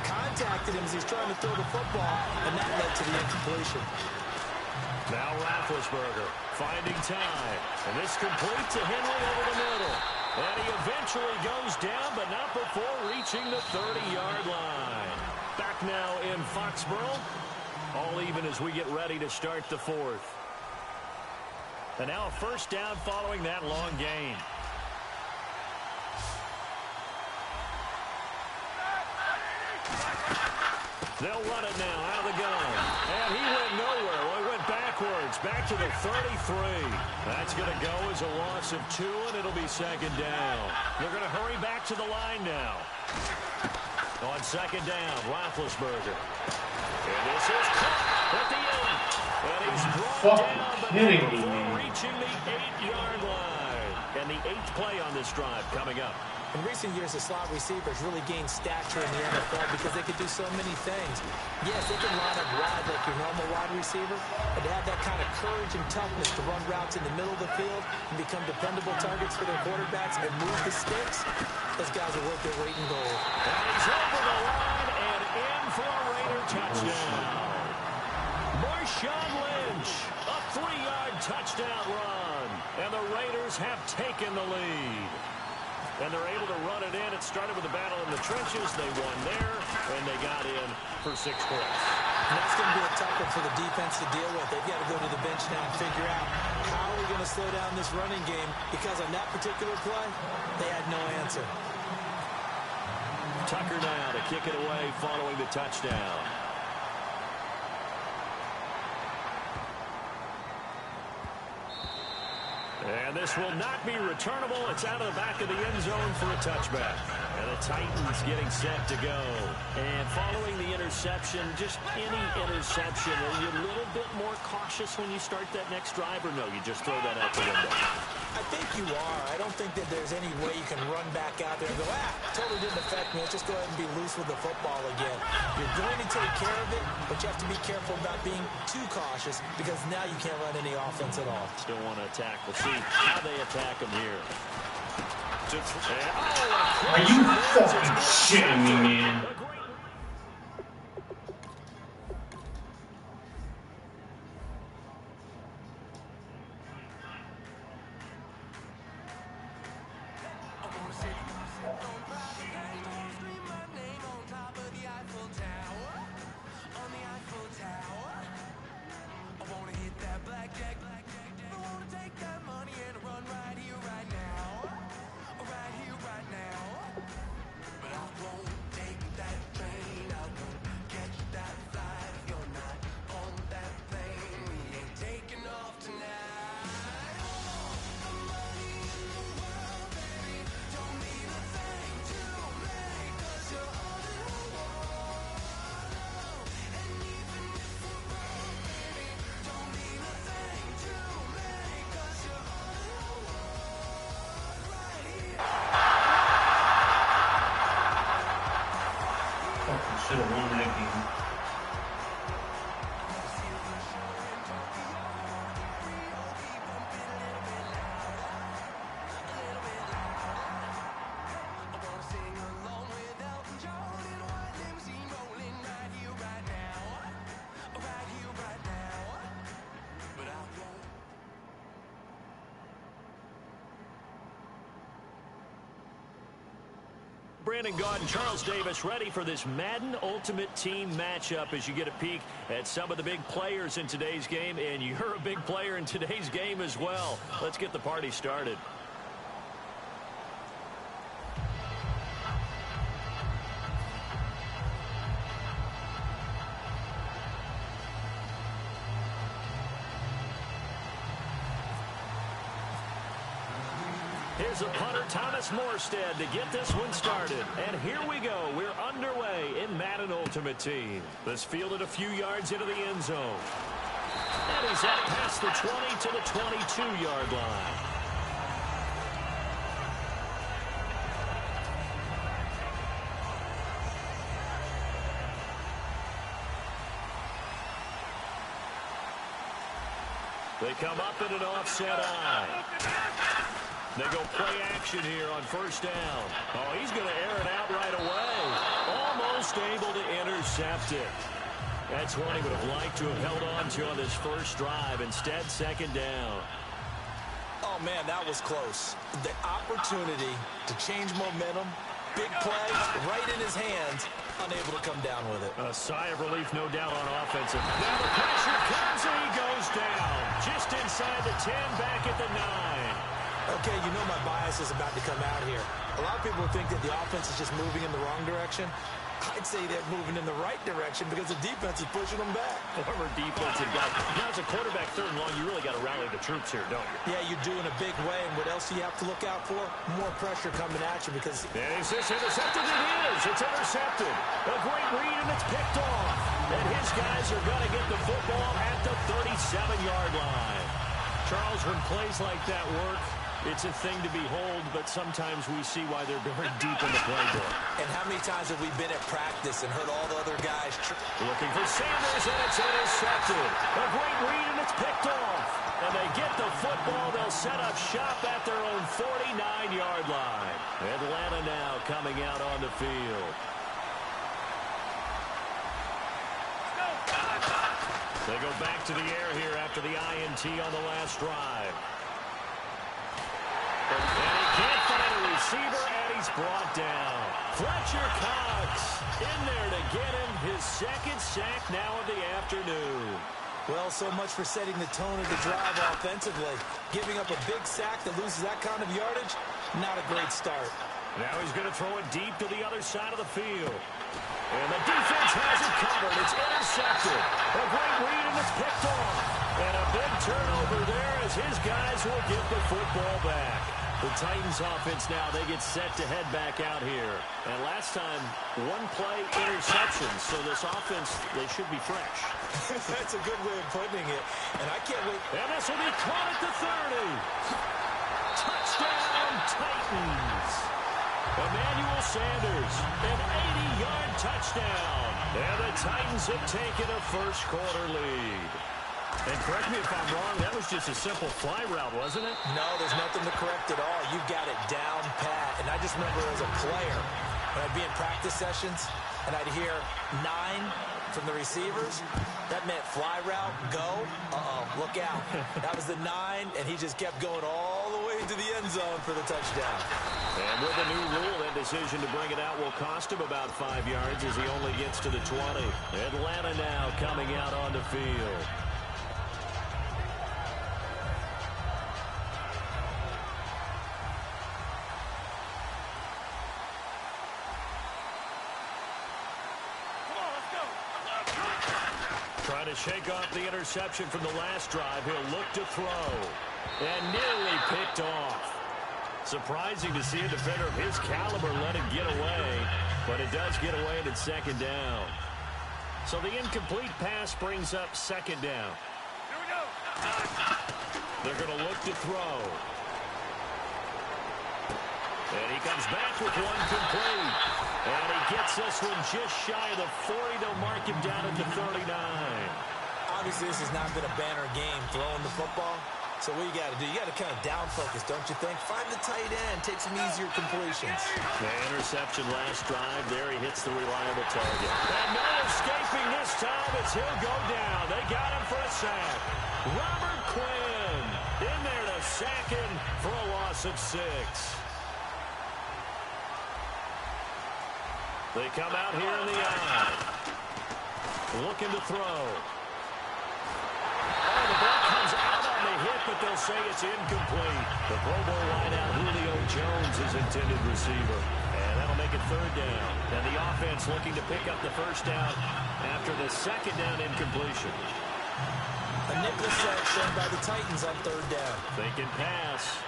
contacted him as he's trying to throw the football, and that led to the incompletion. Now Roethlisberger finding time. And this complete to Henry over the middle. And he eventually goes down, but not before reaching the 30-yard line. Back now in Foxborough. All even as we get ready to start the fourth. And now a first down following that long gain. They'll run it now out of the gun. And he went nowhere. Well, he went backwards, back to the 33. That's going to go as a loss of 2, and it'll be second down. They're going to hurry back to the line now. On second down, Roethlisberger. And this is caught at the end. And he's brought down, but not before reaching the 8-yard line. And the 8th play on this drive coming up. In recent years, the slot receivers really gained stature in the NFL because they could do so many things. Yes, they can line up wide like your normal wide receiver, but to have that kind of courage and toughness to run routes in the middle of the field and become dependable targets for their quarterbacks and move the sticks, those guys are worth their weight in gold. And he's over the line and in for a Raider touchdown. Marshawn Lynch up 3-yard touchdown run. And the Raiders have taken the lead. And they're able to run it in. It started with a battle in the trenches. They won there, and they got in for 6 points. And that's going to be a tough one for the defense to deal with. They've got to go to the bench now and figure out how are we going to slow down this running game, because on that particular play, they had no answer. Tucker now to kick it away following the touchdown. And this will not be returnable. It's out of the back of the end zone for a touchback. And the Titans getting set to go. And following the interception, just any interception, are you a little bit more cautious when you start that next drive, or no, you just throw that out the window? I think you are. I don't think that there's any way you can run back out there and go, totally didn't affect me. Let's just go ahead and be loose with the football again. You're going to take care of it, but you have to be careful about being too cautious, because now you can't run any offense at all. Still want to attack. We'll see how they attack him here. Are you fucking shitting me, man? Should have won that game. Brandon Gaud and Charles Davis ready for this Madden Ultimate Team matchup as you get a peek at some of the big players in today's game, and you're a big player in today's game as well. Let's get the party started. Here's a punter, Thomas Morstead, to get this one started. And here we go. We're underway in Madden Ultimate Team. This fielded a few yards into the end zone. And he's out past the 20 to the 22-yard line. They come up in an offset eye. They go play action here on first down. Oh, he's going to air it out right away. Almost able to intercept it. That's one he would have liked to have held on to on this first drive. Instead, second down. Oh, man, that was close. The opportunity to change momentum, big play, right in his hands, unable to come down with it. A sigh of relief, no doubt, on offensive. Now the pressure comes and he goes down. Just inside the 10, back at the 9. Okay, you know my bias is about to come out here. A lot of people think that the offense is just moving in the wrong direction. I'd say they're moving in the right direction because the defense is pushing them back. Former defensive guy. Now, as a quarterback, third and long, you really got to rally the troops here, don't you? Yeah, you do in a big way. And what else do you have to look out for? More pressure coming at you because... And is this intercepted? It is. It's intercepted. A great read, and it's picked off. And his guys are going to get the football at the 37-yard line. Charles, when plays like that work, it's a thing to behold, but sometimes we see why they're buried deep in the playbook. And how many times have we been at practice and heard all the other guys... Looking for Sanders, and it's intercepted. A great read, and it's picked off. And they get the football. They'll set up shop at their own 49-yard line. Atlanta now coming out on the field. They go back to the air here after the INT on the last drive. And he can't find a receiver, and he's brought down. Fletcher Cox in there to get him his second sack now of the afternoon. Well, so much for setting the tone of the drive offensively. Giving up a big sack that loses that kind of yardage, not a great start. Now he's going to throw it deep to the other side of the field. And the defense has it covered. It's intercepted. A great read, and it's picked off. And a big turnover there as his guys will get the football back. The Titans offense now, they get set to head back out here. And last time, one play interception. So this offense, they should be fresh. That's a good way of putting it. And I can't wait. And this will be caught at the 30. Touchdown, Titans. Emmanuel Sanders, an 80-yard touchdown. And the Titans have taken a first-quarter lead. And correct me if I'm wrong, that was just a simple fly route, wasn't it? No, there's nothing to correct at all. You've got it down pat. And I just remember as a player, when I'd be in practice sessions, and I'd hear 9 from the receivers, that meant fly route, go, look out. That was the 9, and he just kept going all the way to the end zone for the touchdown. And with the new rule, that decision to bring it out will cost him about 5 yards as he only gets to the 20. Atlanta now coming out on the field. Trying to shake off the interception from the last drive. He'll look to throw. And nearly picked off. Surprising to see a defender of his caliber let it get away. But it does get away and it's second down. So the incomplete pass brings up second down. Here we go. They're going to look to throw. And he comes back with one complete. And he gets this one just shy of the 40. They'll mark him down at the 39. Obviously, this has not been a banner game throwing the football. So what you got to do, you got to kind of down focus, don't you think? Find the tight end, take some easier completions. The interception last drive. There he hits the reliable target. And no escaping this time as he'll go down. They got him for a sack. Robert Quinn in there to sack him for a loss of 6. They come out here in the eye. Looking to throw. Oh, the ball comes out on the hit, but they'll say it's incomplete. The Pro Bowl wideout Julio Jones is intended receiver. And that'll make it third down. And the offense looking to pick up the first down after the second down incompletion. A nickel set done by the Titans on third down. Thinking pass.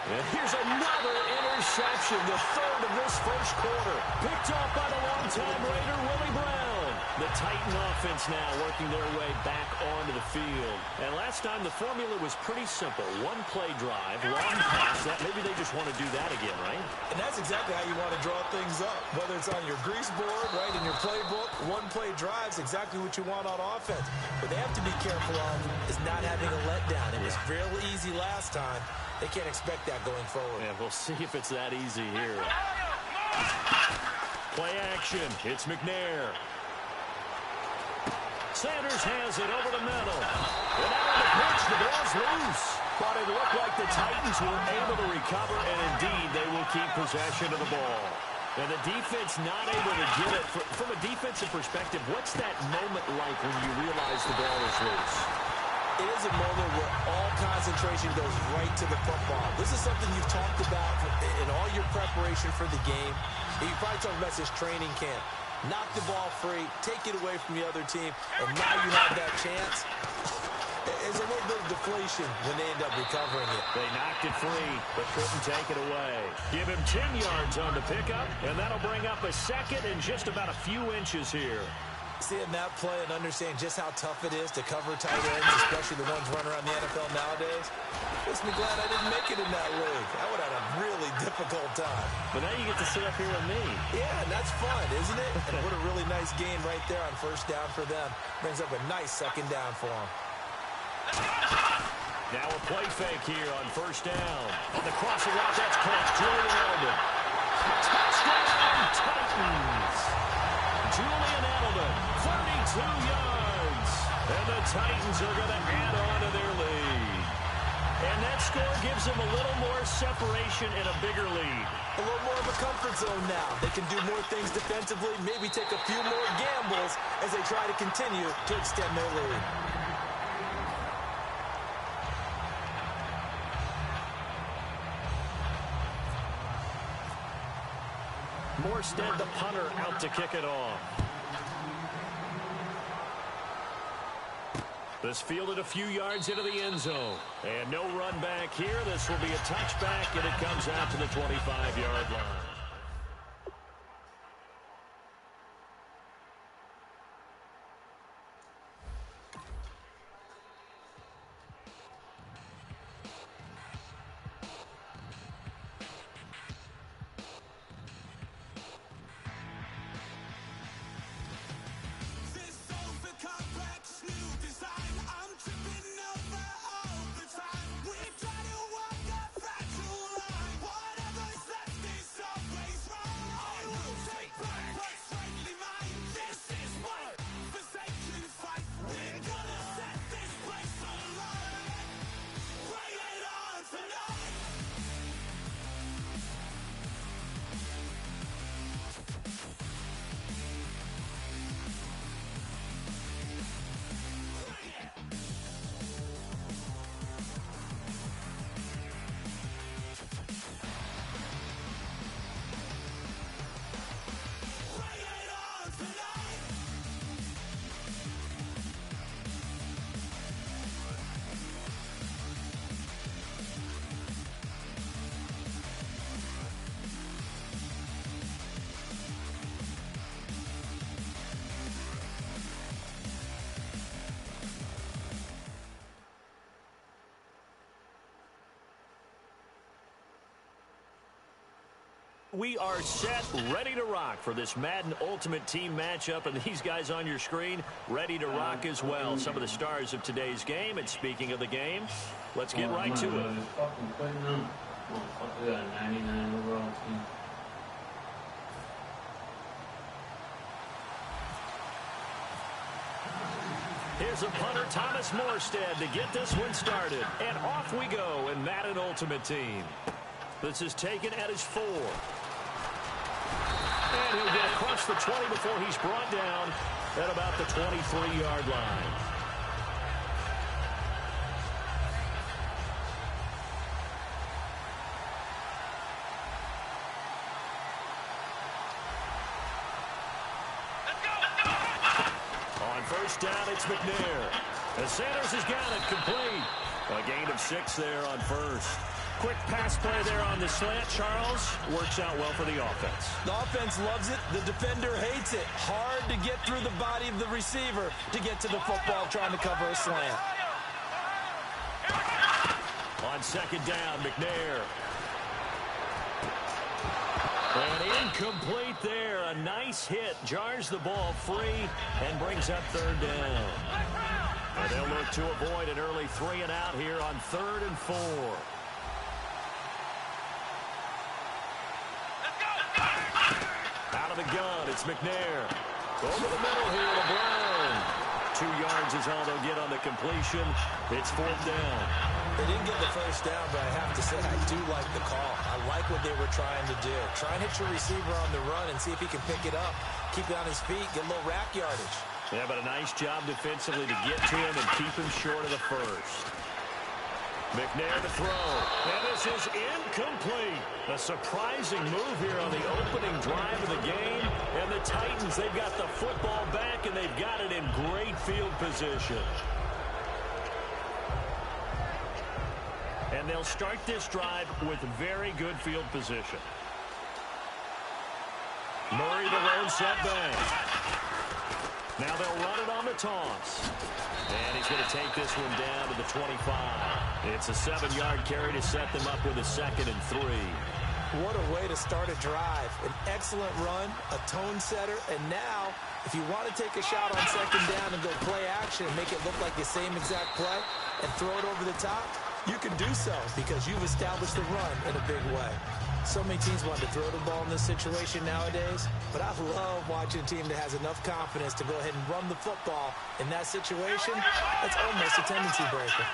And here's another interception, the third of this first quarter. Picked off by the longtime Raider, Willie Brown. The Titan offense now working their way back onto the field. And last time the formula was pretty simple. One play drive, long pass. That maybe they just want to do that again, right? And that's exactly how you want to draw things up. Whether it's on your grease board, right, in your playbook, one play drive is exactly what you want on offense. What they have to be careful of is not having a letdown. It was real easy last time. They can't expect that going forward. Yeah, we'll see if it's that easy here. Play action. It's McNair. Sanders has it over the middle. And out on the pitch, the ball's loose. But it looked like the Titans were able to recover, and indeed, they will keep possession of the ball. And the defense not able to get it. From a defensive perspective, what's that moment like when you realize the ball is loose? It is a moment where all concentration goes right to the football. This is something you've talked about in all your preparation for the game. You probably talked about this training camp. Knock the ball free, take it away from the other team, and now you have that chance. There's a little bit of deflation when they end up recovering it. They knocked it free, but couldn't take it away. Give him 10 yards on the pickup, and that'll bring up a second and just about a few inches here. Seeing that play and understand just how tough it is to cover tight ends, especially the ones running around the NFL nowadays, makes me glad I didn't make it in that league. I would have had a really difficult time. But now you get to sit up here with me. Yeah, and that's fun, isn't it? And what a really nice game right there on first down for them. Brings up a nice second down for them. Now a play fake here on first down. On the crossing route, that's caught. Julian Edelman. Touchdown, Titans. Julian Edelman, 32 2 yards. And the Titans are going to add on to their lead. And that score gives them a little more separation and a bigger lead. A little more of a comfort zone now. They can do more things defensively, maybe take a few more gambles as they try to continue to extend their lead. Morstead, the punter, out to kick it off. This fielded a few yards into the end zone. And no run back here. This will be a touchback, and it comes out to the 25-yard line. We are set, ready to rock for this Madden Ultimate Team matchup, and these guys on your screen ready to rock as well. Some of the stars of today's game, and speaking of the game, let's get right to it. Here's a punter, Thomas Morstead, to get this one started. And off we go in Madden Ultimate Team. This is taken at his 4. And he'll get across the 20 before he's brought down at about the 23-yard line. On first down, it's McNair. And Sanders has got it complete. A gain of 6 there on first. Quick pass play there on the slant. Charles works out well for the offense. The offense loves it. The defender hates it. Hard to get through the body of the receiver to get to the football trying to cover a slant. On second down, McNair. And incomplete there. A nice hit. Jars the ball free and brings up third down. And they'll look to avoid an early 3 and out here on 3rd and 4. Out of the gun, it's McNair. Over the middle here to Brown. 2 yards is all they'll get on the completion. It's 4th down. They didn't get the first down, but I have to say I do like the call. I like what they were trying to do. Try and hit your receiver on the run and see if he can pick it up. Keep it on his feet, get a little rack yardage. Yeah, but a nice job defensively to get to him and keep him short of the first. McNair to throw. And this is incomplete. A surprising move here on the opening drive of the game. And the Titans, they've got the football back, and they've got it in great field position. And they'll start this drive with very good field position. Murray the lone setback. Now they'll run it on the toss. And he's going to take this one down to the 25. It's a 7-yard carry to set them up with a 2nd and 3. What a way to start a drive. An excellent run, a tone setter, and now if you want to take a shot on 2nd down and go play action and make it look like the same exact play and throw it over the top, You can do so because you've established the run in a big way. So many teams want to throw the ball in this situation nowadays, but I love watching a team that has enough confidence to go ahead and run the football. In that situation, that's almost a tendency breaker.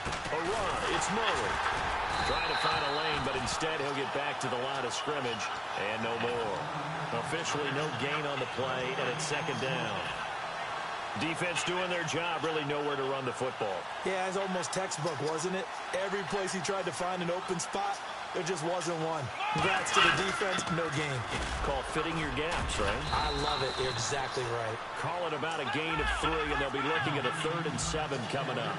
A run, it's Murray. Trying to find a lane, but instead he'll get back to the line of scrimmage, and no more. Officially no gain on the play, and it's second down. Defense doing their job, really nowhere to run the football. Yeah, it's almost textbook, wasn't it? Every place he tried to find an open spot, there just wasn't one. Congrats to the defense, no gain. Call fitting your gaps, right? I love it. You're exactly right. Call it about a gain of 3, and they'll be looking at a 3rd and 7 coming up.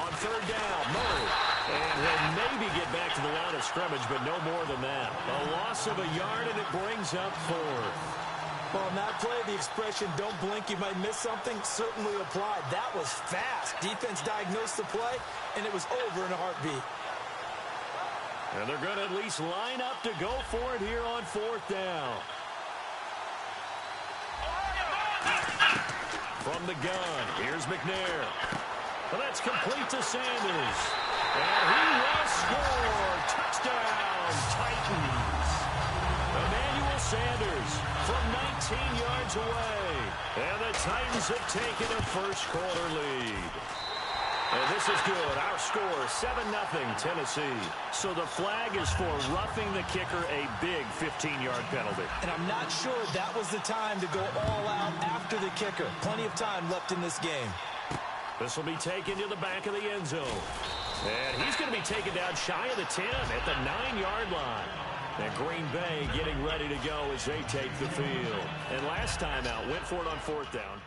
On 3rd down, Murray. And he'll maybe get back to the line of scrimmage, but no more than that. A loss of a yard, and it brings up 4th. Well, on that play, the expression, don't blink, you might miss something, certainly applied. That was fast. Defense diagnosed the play, and it was over in a heartbeat. And they're going to at least line up to go for it here on 4th down. From the gun, here's McNair. Well, that's complete to Sanders. And he will score. Touchdown, Titans. Emmanuel Sanders from 19 yards away. And the Titans have taken a first-quarter lead. And this is good. Our score, 7-0 Tennessee. So the flag is for roughing the kicker, a big 15-yard penalty. And I'm not sure that was the time to go all out after the kicker. Plenty of time left in this game. This will be taken to the back of the end zone. And he's going to be taken down shy of the 10 at the 9-yard line. And Green Bay getting ready to go as they take the field. And last time out, went for it on 4th down.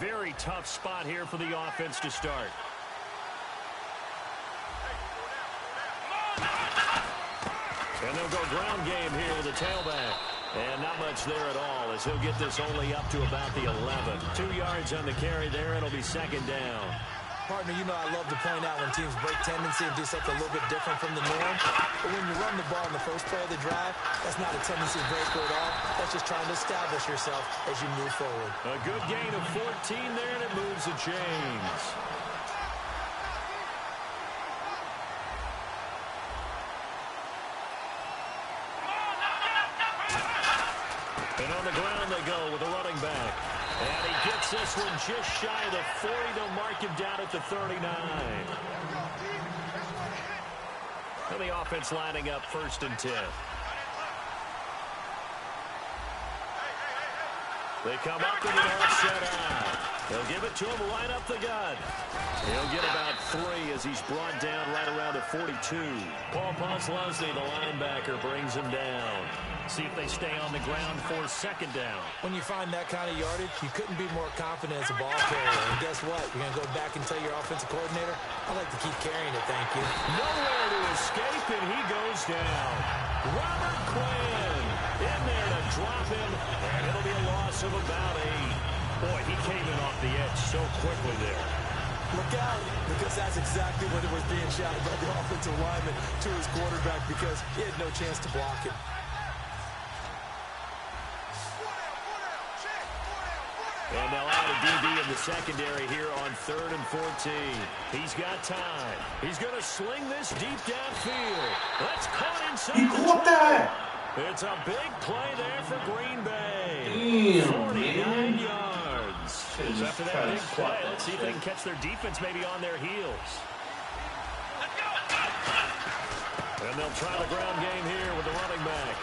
Very tough spot here for the offense to start. And they'll go ground game here with the tailback. And not much there at all as he'll get this only up to about the 11. 2 yards on the carry there, and it'll be second down. Partner, you know I love to point out when teams break tendency and do something a little bit different from the norm. But when you run the ball in the first play of the drive, that's not a tendency breaker at all. That's just trying to establish yourself as you move forward. A good gain of 14 there, and it moves the chains. And on the ground they go with a running back. And he gets this one just shy of the 40. They'll mark him down at the 39. And the offense lining up 1st and 10. They come up with an offset out. They'll give it to him right up the gut. He'll get about 3 as he's brought down right around the 42. Paul Posluszny, the linebacker, brings him down. See if they stay on the ground for 2nd down. When you find that kind of yardage, you couldn't be more confident as a ball carrier. And guess what? You're going to go back and tell your offensive coordinator, I'd like to keep carrying it, thank you. Nowhere to escape, and he goes down. Robert Quinn in there to drop him, and it'll be a loss of about 8. Boy, he came in off the edge so quickly there. Look out, because that's exactly what it was being shouted by the offensive lineman to his quarterback because he had no chance to block him. And they'll add a DB in the secondary here on 3rd and 14. He's got time. He's going to sling this deep downfield. That's caught inside the 20. It's a big play there for Green Bay. 49 yards. So after that big play, let's see if they can catch their defense maybe on their heels. And they'll try the ground game here with the running back.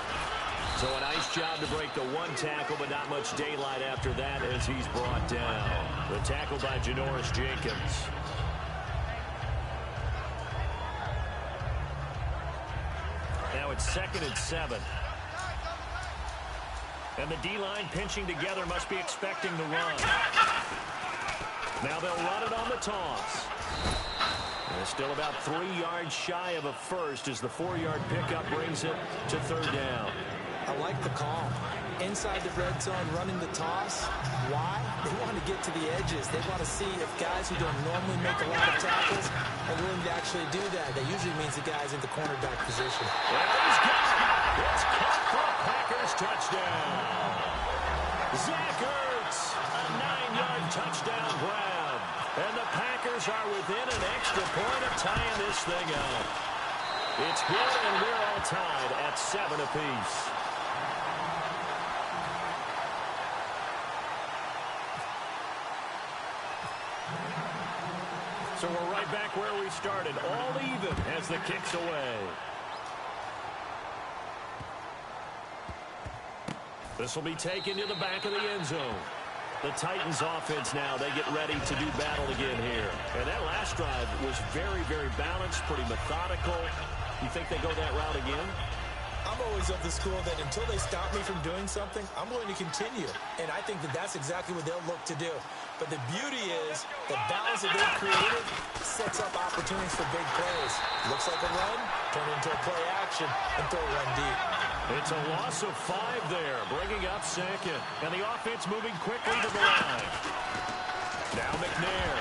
So a nice job to break the 1 tackle, but not much daylight after that as he's brought down. The tackle by Janoris Jenkins. Now it's 2nd and 7. And the D-line pinching together must be expecting the run. Now they'll run it on the toss. And they're still about 3 yards shy of a first as the 4-yard pickup brings it to 3rd down. I like the call. Inside the red zone, running the toss. Why? They want to get to the edges. They want to see if guys who don't normally make a lot of tackles are willing to actually do that. That usually means the guy's in the cornerback position. Well, he's got it. It's caught for a Packers touchdown. Zach Ertz, a 9-yard touchdown grab. And the Packers are within an extra point of tying this thing up. It's good, and we're all tied at 7 apiece. So we're right back where we started, all even as the kick's away. This will be taken to the back of the end zone. The Titans offense now, they get ready to do battle again here. And that last drive was very, very balanced, pretty methodical. You think they go that route again? I'm always of the school that until they stop me from doing something, I'm going to continue. And I think that that's exactly what they'll look to do. But the beauty is the balance that they've created sets up opportunities for big plays. Looks like a run, turn into a play action, and throw a run deep. It's a loss of 5 there, bringing up 2nd. And the offense moving quickly to the line. Now McNair.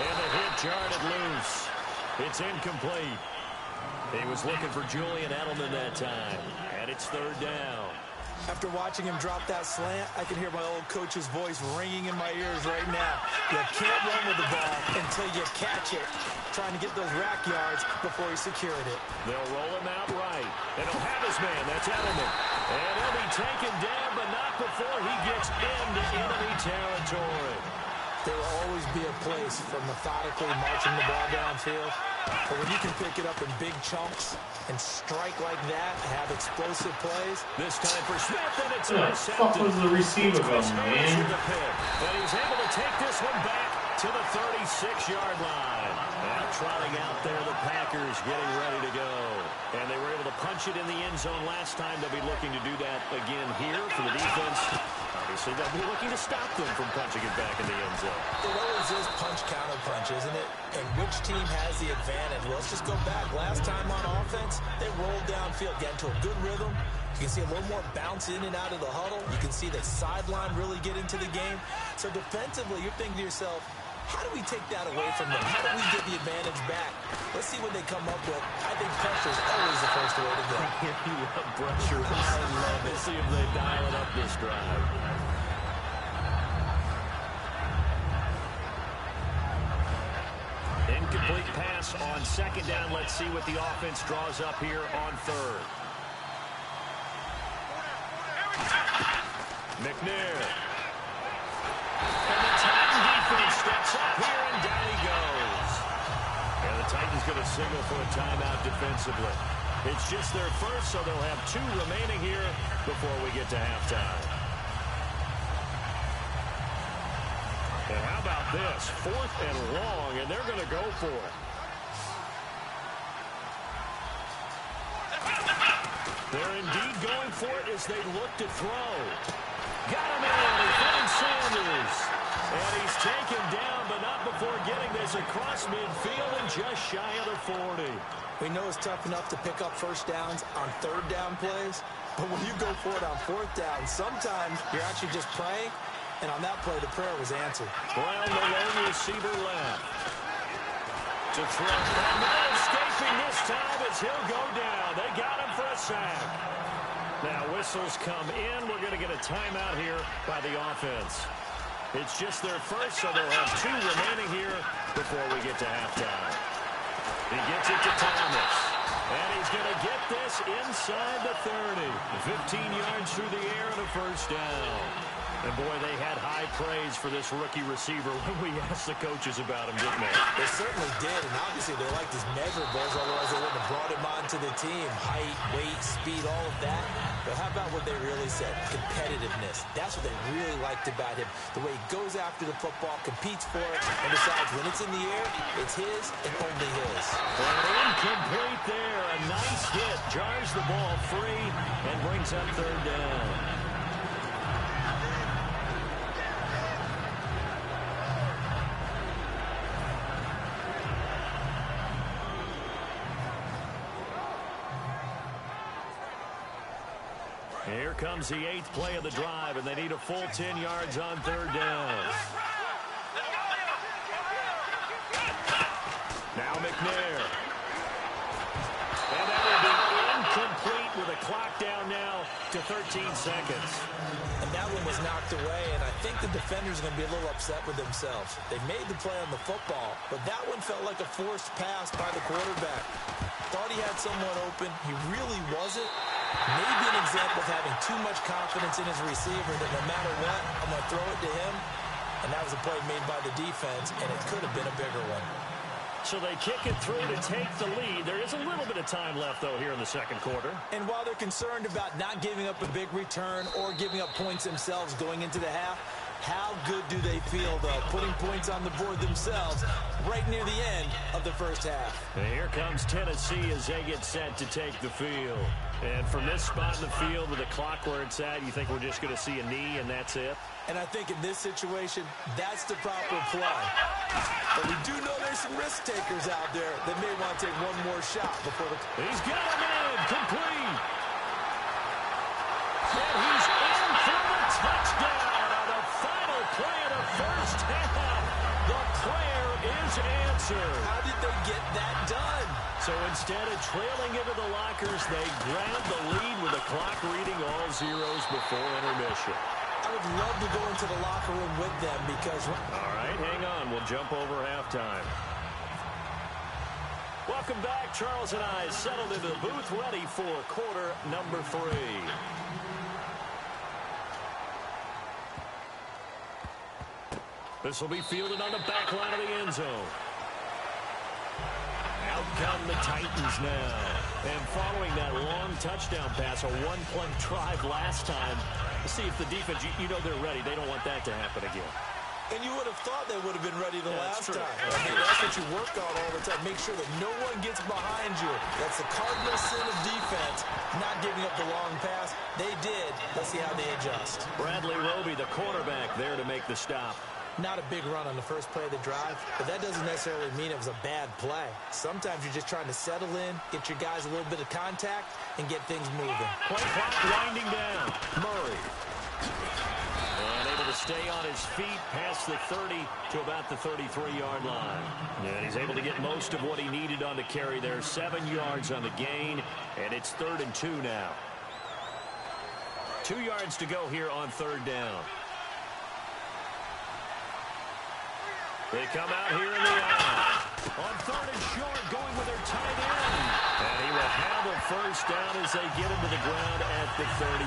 And the hit jarred loose. It's incomplete. He was looking for Julian Edelman that time. And it's 3rd down. After watching him drop that slant, I can hear my old coach's voice ringing in my ears right now. You can't run with the ball until you catch it. Trying to get those rack yards before he secured it. They'll roll him out right. And he'll have his man. That's Edelman. And he'll be taken down, but not before he gets into enemy territory. There will always be a place for methodically marching the ball downfield. But when you can pick it up in big chunks and strike like that, have explosive plays. This time for Smith, and it's Where the fuck was the receiver going, man? And he's able to take this one back to the 36-yard line. Now trotting out there, the Packers getting ready to go. And they were able to punch it in the end zone last time. They'll be looking to do that again here for the defense. Obviously, they'll be looking to stop them from punching it back in the end zone. It always is punch-counter-punch, isn't it? And which team has the advantage? Well, let's just go back. Last time on offense, they rolled downfield, got into a good rhythm. You can see a little more bounce in and out of the huddle. You can see the sideline really get into the game. So defensively, you're thinking to yourself, how do we take that away from them? How do we get the advantage back? Let's see what they come up with. I think pressure is always the first way to go. You love pressure. I love it. Let's see if they dial it up this drive. Incomplete pass on 2nd down. Let's see what the offense draws up here on 3rd. McNair. And the Titan defense steps up here, and down he goes. And the Titans going to signal for a timeout defensively. It's just their first, so they'll have 2 remaining here before we get to halftime. And how about this? 4th and long, and they're going to go for it. They're indeed going for it as they look to throw. Got him in. He finds Sanders. And he's taken down, but not before getting this across midfield and just shy of the 40. We know it's tough enough to pick up first downs on 3rd down plays, but when you go for it on 4th down, sometimes you're actually just praying, and on that play, the prayer was answered. Brown, the lone receiver left. To throw. And not escaping this time as he'll go down. They got him for a sack. Now whistles come in. We're going to get a timeout here by the offense. It's just their first, so they'll have 2 remaining here before we get to halftime. He gets it to Thomas. And he's going to get this inside the 30. 15 yards through the air and a first down. And, boy, they had high praise for this rookie receiver when we asked the coaches about him, didn't they? They certainly did, and obviously they liked his measurables, otherwise they wouldn't have brought him onto the team. Height, weight, speed, all of that. But how about what they really said? Competitiveness. That's what they really liked about him. The way he goes after the football, competes for it, and decides when it's in the air, it's his and only his. Incomplete there. A nice hit. Jars the ball free and brings up third down. Here comes the 8th play of the drive, and they need a full 10 yards on third down. Now McNair. And that will be incomplete with a clock down now to 13 seconds. And that one was knocked away, and I think the defenders are going to be a little upset with themselves. They made the play on the football, but that one felt like a forced pass by the quarterback. Thought he had someone open. He really wasn't. Maybe an example of having too much confidence in his receiver that no matter what, I'm going to throw it to him. And that was a play made by the defense, and it could have been a bigger one. So they kick it through to take the lead. There is a little bit of time left, though, here in the second quarter. And while they're concerned about not giving up a big return or giving up points themselves going into the half, how good do they feel, though, putting points on the board themselves right near the end of the first half? And here comes Tennessee as they get set to take the field. And from this spot in the field with the clock where it's at, you think we're just going to see a knee and that's it? And I think in this situation, that's the proper play. But we do know there's some risk takers out there that may want to take one more shot before the... He's got him in, complete. And he's in for the touchdown on the final play of the first half. The prayer is answered. How did they get that done? So instead of trailing into the lockers, they grabbed the lead with the clock reading all zeros before intermission. I would love to go into the locker room with them because... All right, hang on. We'll jump over halftime. Welcome back. Charles and I settled into the booth, ready for quarter number 3. This will be fielded on the back line of the end zone. Out come the Titans now. And following that long touchdown pass, a one-play drive last time, see if the defense, you know they're ready. They don't want that to happen again. And you would have thought they would have been ready the last true. time. I mean, that's what you work on all the time. Make sure that no one gets behind you. That's the cardinal sin of defense, not giving up the long pass. They did. Let's see how they adjust. Bradley Roby, the quarterback, there to make the stop. Not a big run on the first play of the drive, but that doesn't necessarily mean it was a bad play. Sometimes you're just trying to settle in, get your guys a little bit of contact, and get things moving. Play clock winding down. Murray. And able to stay on his feet past the 30 to about the 33-yard line. And he's able to get most of what he needed on the carry there. 7 yards on the gain, and it's 3rd and 2 now. 2 yards to go here on 3rd down. They come out here in the eye. On 3rd and short, going with their tight end. And he will handle first down as they get him to the ground at the 37.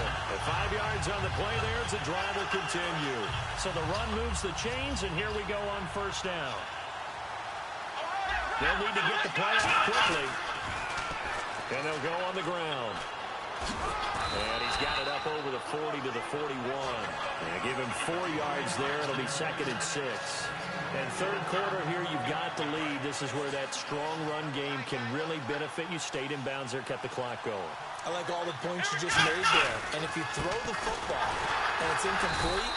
At 5 yards on the play there, as the drive will continue. So the run moves the chains, and here we go on first down. They'll need to get the play out quickly. And they'll go on the ground. And he's got it up over the 40 to the 41. And give him 4 yards there. It'll be 2nd and 6. And third quarter here, you've got the lead. This is where that strong run game can really benefit you. Stayed in bounds there, kept the clock going. I like all the points you just made there. And if you throw the football and it's incomplete,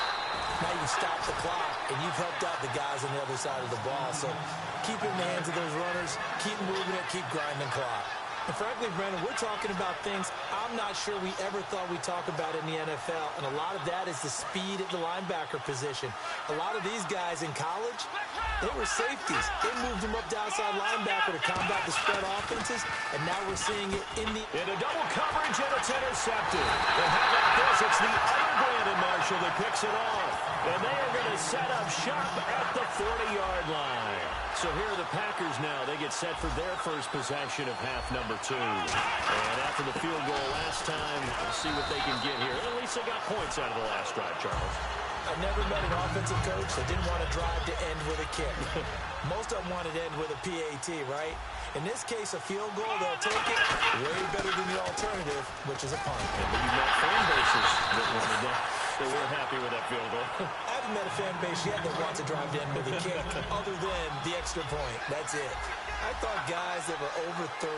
now you stop the clock, and you've helped out the guys on the other side of the ball. So keep it in the hands of those runners, keep moving it, keep grinding clock. And frankly, Brandon, we're talking about things I'm not sure we ever thought we'd talk about in the NFL. And a lot of that is the speed at the linebacker position. A lot of these guys in college, they were safeties. They moved them up to outside linebacker to combat the spread offenses. And now we're seeing it in a double coverage, and it's intercepted. And how about this? It's the other Brandon Marshall that picks it off. And they are going to set up shop at the 40-yard line. So here are the Packers now. They get set for their first possession of half number 2. And after the field goal last time, we'll see what they can get here. At least they got points out of the last drive, Charles. I've never met an offensive coach that didn't want to drive to end with a kick. Most of them wanted to end with a PAT, right? In this case, a field goal, they'll take it way better than the alternative, which is a punt. Yeah, but you've got fan bases that wanted that. So we're happy with that field goal. I haven't met a fan base yet that wants to drive to end with a kick other than the extra point. That's it. I thought guys that were over 30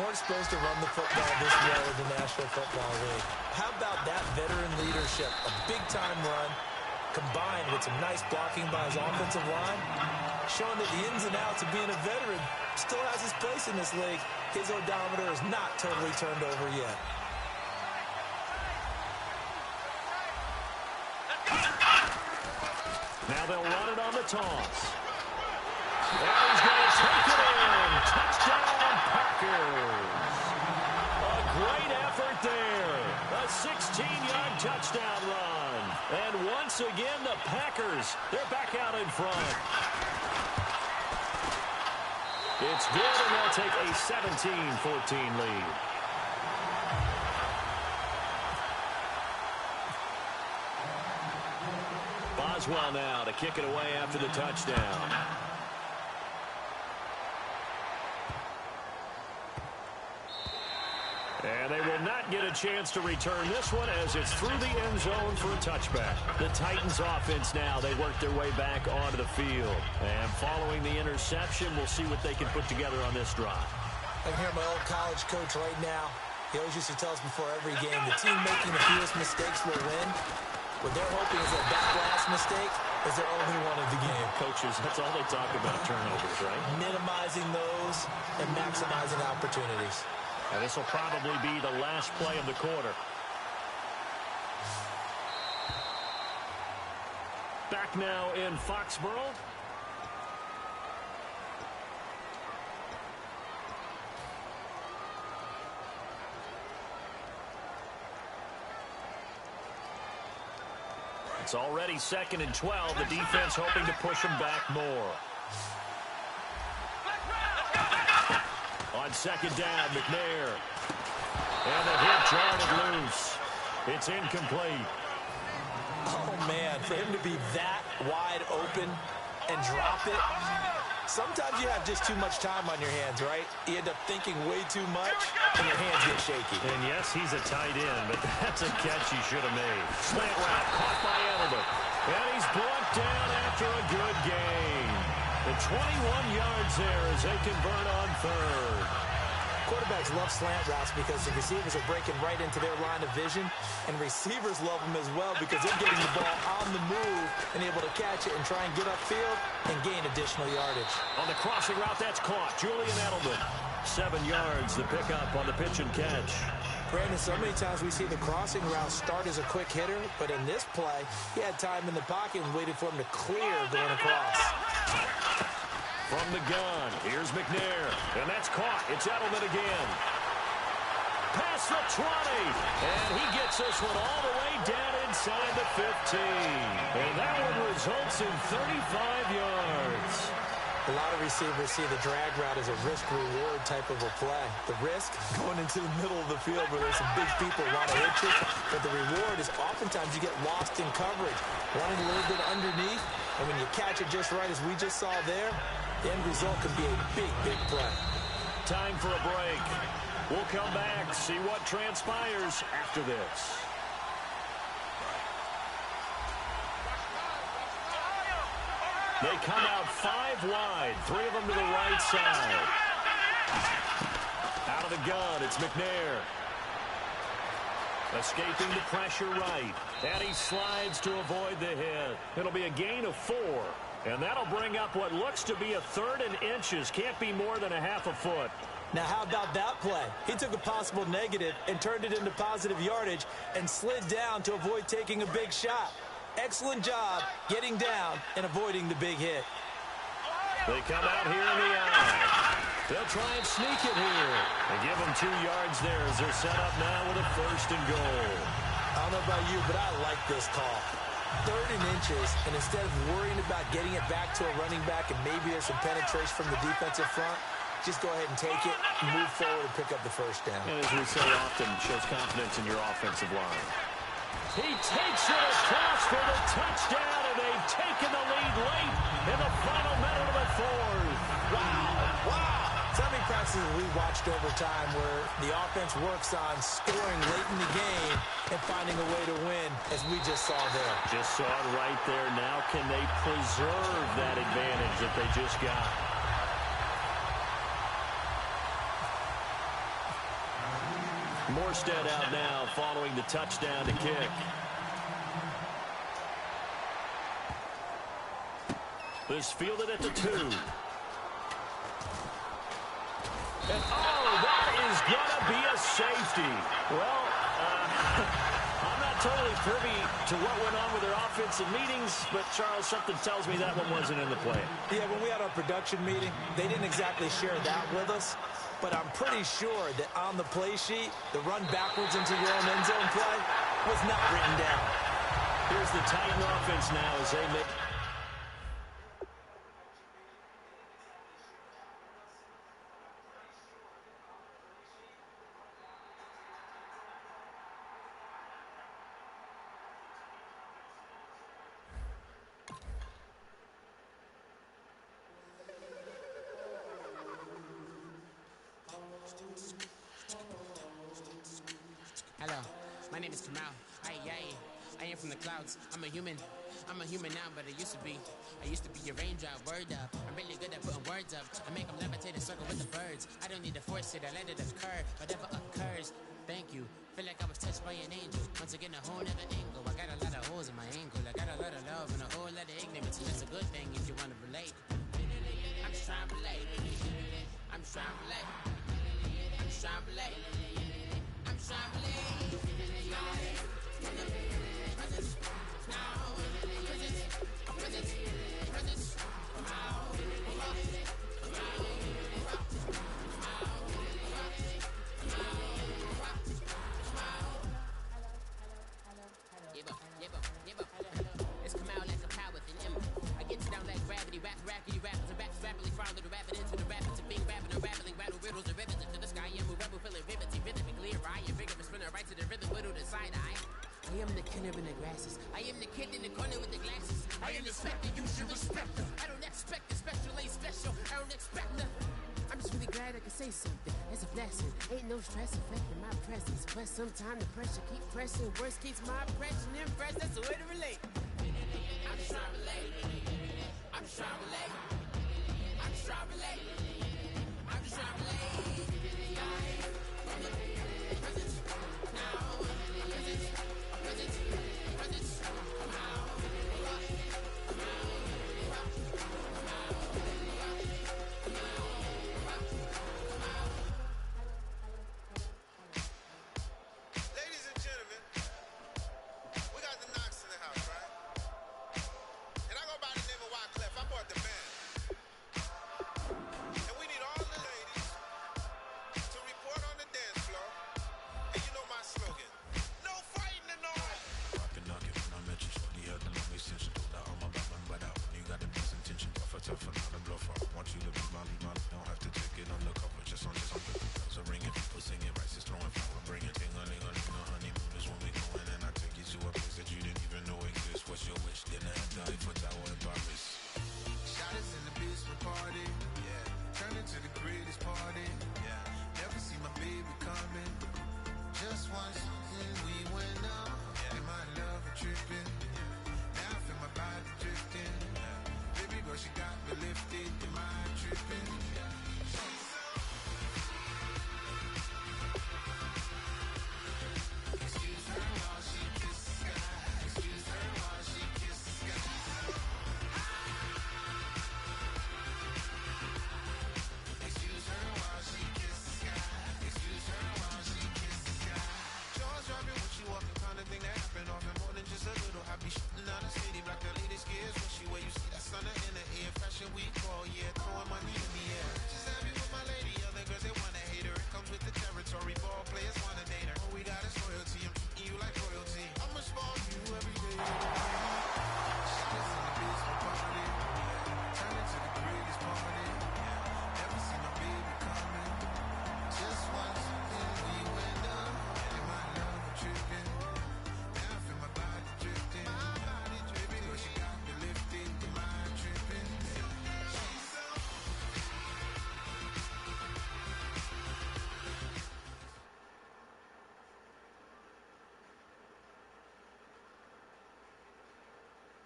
weren't supposed to run the football this well in the National Football League. How about that veteran leadership? A big-time run combined with some nice blocking by his offensive line, showing that the ins and outs of being a veteran still has his place in this league. His odometer is not totally turned over yet. Now they'll run it on the toss. And he's going to take it in. Touchdown, Packers. A great effort there. A 16-yard touchdown run. And once again, the Packers, they're back out in front. It's good, and they'll take a 17-14 lead. Boswell now to kick it away after the touchdown. And they will not get a chance to return this one as it's through the end zone for a touchback. The Titans offense now, they work their way back onto the field. And following the interception, we'll see what they can put together on this drive. I can hear my old college coach right now. He always used to tell us before every game, the team making the fewest mistakes will win. What they're hoping is that last mistake is their only one of the game. Coaches, that's all they talk about, turnovers, right? Minimizing those and maximizing opportunities. And this will probably be the last play of the quarter. Back now in Foxborough. It's already 2nd and 12. The defense hoping to push them back more. On 2nd down, McNair. And the hit jarred loose. It's incomplete. Oh, man, for him to be that wide open and drop it. Sometimes you have just too much time on your hands, right? You end up thinking way too much, and your hands get shaky. And yes, he's a tight end, but that's a catch he should have made. Slant route caught by Edelman. And he's brought down after a good gain. The 21 yards there as they convert on 3rd. Quarterbacks love slant routes because the receivers are breaking right into their line of vision, and receivers love them as well because they're getting the ball on the move and able to catch it and try and get upfield and gain additional yardage. On the crossing route, that's caught. Julian Edelman. 7 yards, the pickup on the pitch and catch. Brandon, so many times we see the crossing route start as a quick hitter, but in this play, he had time in the pocket and waited for him to clear going across. From the gun, here's McNair, and that's caught. It's Edelman again. Past the 20, and he gets this one all the way down inside the 15. And that one results in 35 yards. A lot of receivers see the drag route as a risk-reward type of a play. The risk, going into the middle of the field where there's some big people want to hit you, but the reward is oftentimes you get lost in coverage, running a little bit underneath, and when you catch it just right, as we just saw there, the end result could be a big, big play. Time for a break. We'll come back, see what transpires after this. They come out 5 wide, 3 of them to the right side. Out of the gun, it's McNair. Escaping the pressure right. And he slides to avoid the hit. It'll be a gain of 4. And that'll bring up what looks to be a 3rd and inches. Can't be more than a half a foot. Now, how about that play? He took a possible negative and turned it into positive yardage and slid down to avoid taking a big shot. Excellent job getting down and avoiding the big hit. They come out here in the eye. They'll try and sneak it here. They give them 2 yards there as they're set up now with a 1st and goal. I don't know about you, but I like this call. Third and inches, and instead of worrying about getting it back to a running back and maybe there's some penetration from the defensive front, just go ahead and take it, move forward, and pick up the first down. And as we say often, shows confidence in your offensive line. He takes it across for the touchdown, and they've taken the lead late in the final minute of the fourth. Wow. So many practices we watched over time where the offense works on scoring late in the game and finding a way to win, as we just saw there. Just saw it right there. Now can they preserve that advantage that they just got? Morstead out now following the touchdown to kick. This fielded at the 2. And that is going to be a safety. Well, I'm not totally privy to what went on with their offensive meetings, but Charles, something tells me that one wasn't in the play. Yeah, when we had our production meeting, they didn't exactly share that with us. But I'm pretty sure that on the play sheet, the run backwards into your own end zone play was not written down. Here's the Titan offense now as they make... Hello, my name is Kamal. I am from the clouds. I'm a human now, but I used to be a raindrop. Word up, I'm really good at putting words up. I make them levitate and circle with the birds. I don't need to force it, I let it occur. Whatever occurs, thank you. Feel like I was touched by an angel. Once again, a whole other angle. I got a lot of holes in my ankle. I got a lot of love and a whole lot of ignorance, and that's a good thing if you want to relate. I'm just trying to relate. I'm just trying to relate. I'm just trying to relate. I'm just trying to relate. It's come out like a power within him. I get you down like gravity, rackety rappers and raps rapidly follow the rabbit into the rapids of being rapping and rattling, rattle riddles and rivets into the sky. I'm a rebel, feeling rivety, rhythmically clear. I am vigorous, spinner right to the rhythm, whittle to side eye. I am the killer in the grasses. I am the kid in the corner with the glasses. I am the specter, you should respect her. I don't expect the special, ain't special. I don't expect her. I'm just really glad I can say something. It's a blessing. Ain't no stress affecting my presence. But sometimes the pressure keep pressing. Worst keeps my impression impressed. That's the way to relate. I'm just trying to relate. I'm just trying to relate. I'm just trying to relate. I'm just trying to relate. Fashion week, oh yeah, throwing money in the air. Just happy with my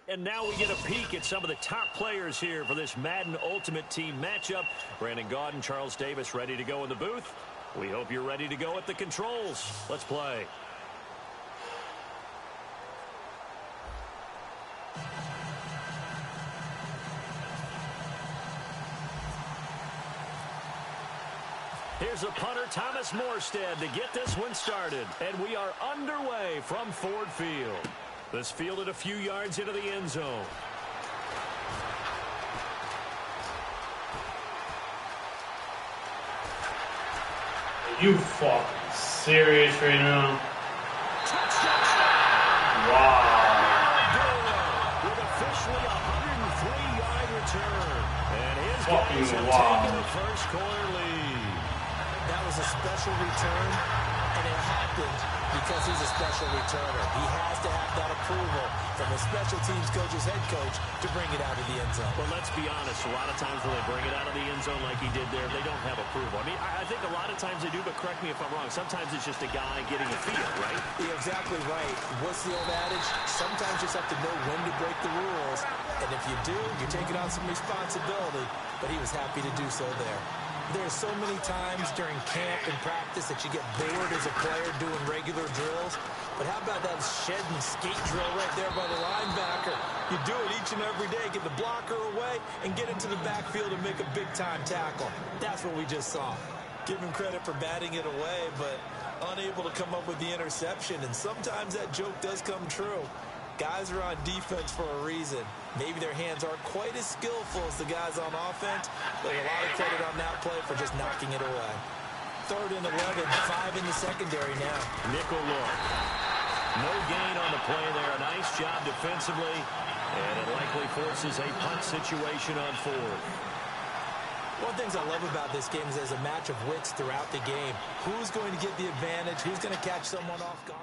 and now we get a peek at some of the top players here for this Madden Ultimate Team matchup. Brandon Gaudin, Charles Davis ready to go in the booth. We hope you're ready to go at the controls. Let's play. Here's a punter, Thomas Morstead, to get this one started. And we are underway from Ford Field. This fielded a few yards into the end zone. Are you fucking serious right now? Wow. With officially a 103-yard return. And his Fucking guys have wow. taken the first quarter lead. That was a special return, and it happened because he's a special returner. He has to have that approval from his special teams coach's head coach to bring it out of the end zone. Well, let's be honest. A lot of times when they bring it out of the end zone like he did there, they don't have approval. I mean, I think a lot of times they do, but correct me if I'm wrong. Sometimes it's just a guy getting a feel, right? You're exactly right. What's the old adage? Sometimes you just have to know when to break the rules, and if you do, you're taking on some responsibility, but he was happy to do so there. There's so many times during camp and practice that you get bored as a player doing regular drills. But how about that shed and skate drill right there by the linebacker? You do it each and every day, get the blocker away, and get into the backfield and make a big-time tackle. That's what we just saw. Give him credit for batting it away, but unable to come up with the interception. And sometimes that joke does come true. Guys are on defense for a reason. Maybe their hands aren't quite as skillful as the guys on offense, but a lot of credit on that play for just knocking it away. 3rd and 11, 5 in the secondary now. Nickel look. No gain on the play there. A nice job defensively, and it likely forces a punt situation on 4th. One of the things I love about this game is there's a match of wits throughout the game. Who's going to get the advantage? Who's going to catch someone off guard?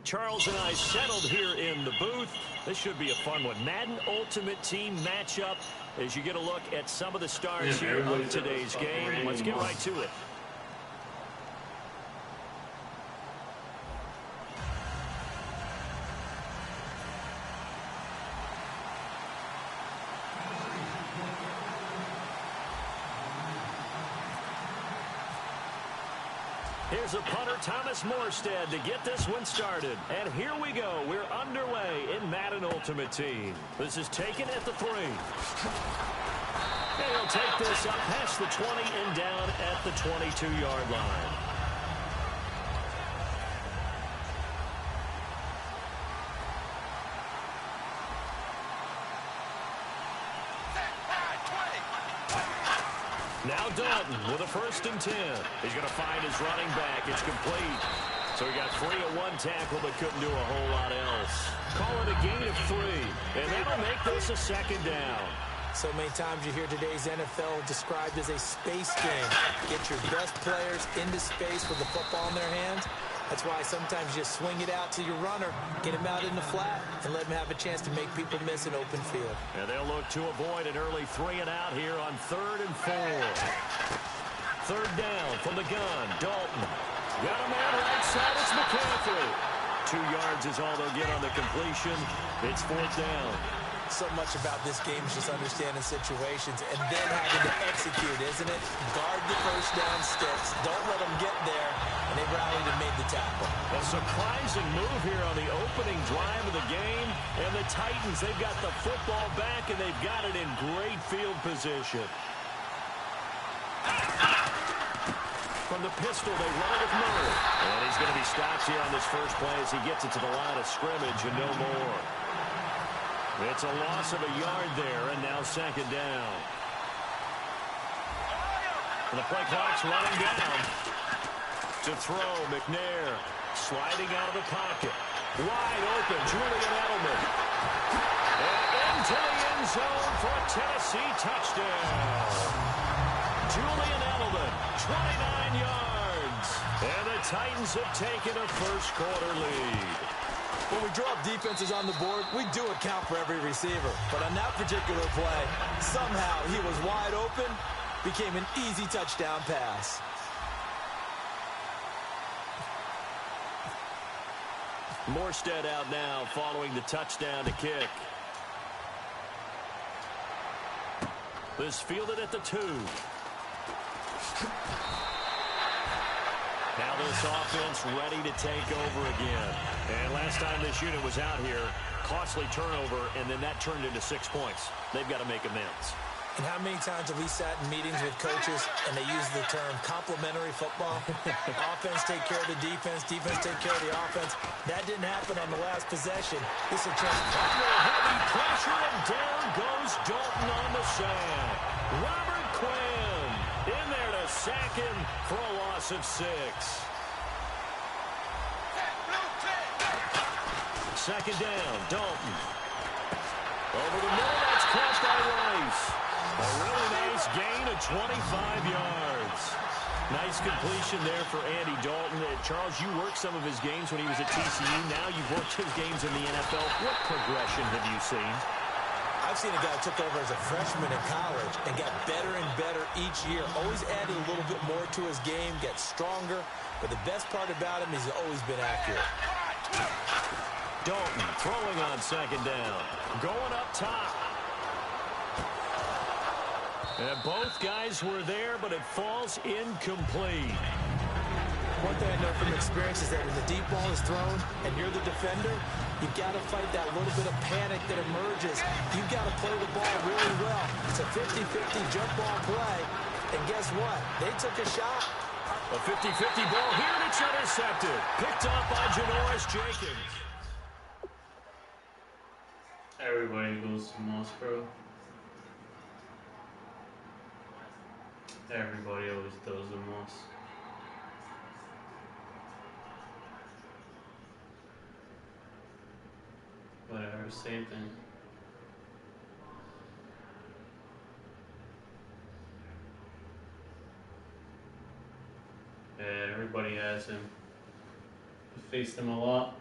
Charles and I settled here in the booth. This should be a fun one. Madden Ultimate Team matchup as you get a look at some of the stars here of today's game. Let's get right to it. Here's a punter, Thomas Morstead, to get this one started. And here we go. We're underway in Madden Ultimate Team. This is taken at the 3. And he'll take this up past the 20 and down at the 22-yard line. Now Dalton with a 1st and 10. He's going to find his running back. It's complete. So he got free at one tackle but couldn't do a whole lot else. Call it a gain of 3. And that'll make this a 2nd down. So many times you hear today's NFL described as a space game. Get your best players into space with the football in their hands. That's why sometimes you swing it out to your runner, get him out in the flat, and let him have a chance to make people miss an open field. And they'll look to avoid an early 3 and out here on 3rd and 4. 3rd down from the gun. Dalton. Got a man right side. It's McCaffrey. 2 yards is all they'll get on the completion. It's 4th down. So much about this game is just understanding situations and then having to execute, isn't it? Guard the first down sticks. Don't let them get there. And they rallied and made the tackle. A surprising move here on the opening drive of the game. And the Titans, they've got the football back, and they've got it in great field position. From the pistol, they run it with Murray. And he's going to be stopped here on this first play as he gets it to the line of scrimmage and no more. It's a loss of a yard there, and now 2nd down. And the play clock's running down. To throw, McNair sliding out of the pocket. Wide open, Julian Edelman. And into the end zone for a Tennessee touchdown. Julian Edelman, 29 yards. And the Titans have taken a first-quarter lead. When we draw up defenses on the board, we do account for every receiver. But on that particular play, somehow he was wide open, became an easy touchdown pass. Morstead out now following the touchdown to kick. This fielded at the 2. Now this offense ready to take over again. And last time this unit was out here, costly turnover, and then that turned into 6 points. They've got to make amends. And how many times have we sat in meetings with coaches and they use the term complementary football? Offense take care of the defense, defense take care of the offense. That didn't happen on the last possession. This is a chance. Heavy pressure, and down goes Dalton on the sack. Robert Quinn in there to sack him for a loss of 6. 2nd down, Dalton. Over the middle, that's caught by Rice. A really nice gain of 25 yards. Nice completion there for Andy Dalton. Charles, you worked some of his games when he was at TCU. Now you've worked his games in the NFL. What progression have you seen? I've seen a guy who took over as a freshman in college and got better and better each year. Always adding a little bit more to his game, gets stronger. But the best part about him is he's always been accurate. Dalton throwing on 2nd down. Going up top. And both guys were there, but it falls incomplete. One thing I know from experience is that when the deep ball is thrown and you're the defender, you've got to fight that little bit of panic that emerges. You've got to play the ball really well. It's a 50-50 jump ball play. And guess what? They took a shot. A 50-50 ball here, and it's intercepted. Picked up by Janoris Jenkins. Everybody goes to Moss, bro. Everybody always does the Moss. Whatever, same thing. Yeah, everybody has him. I faced him a lot.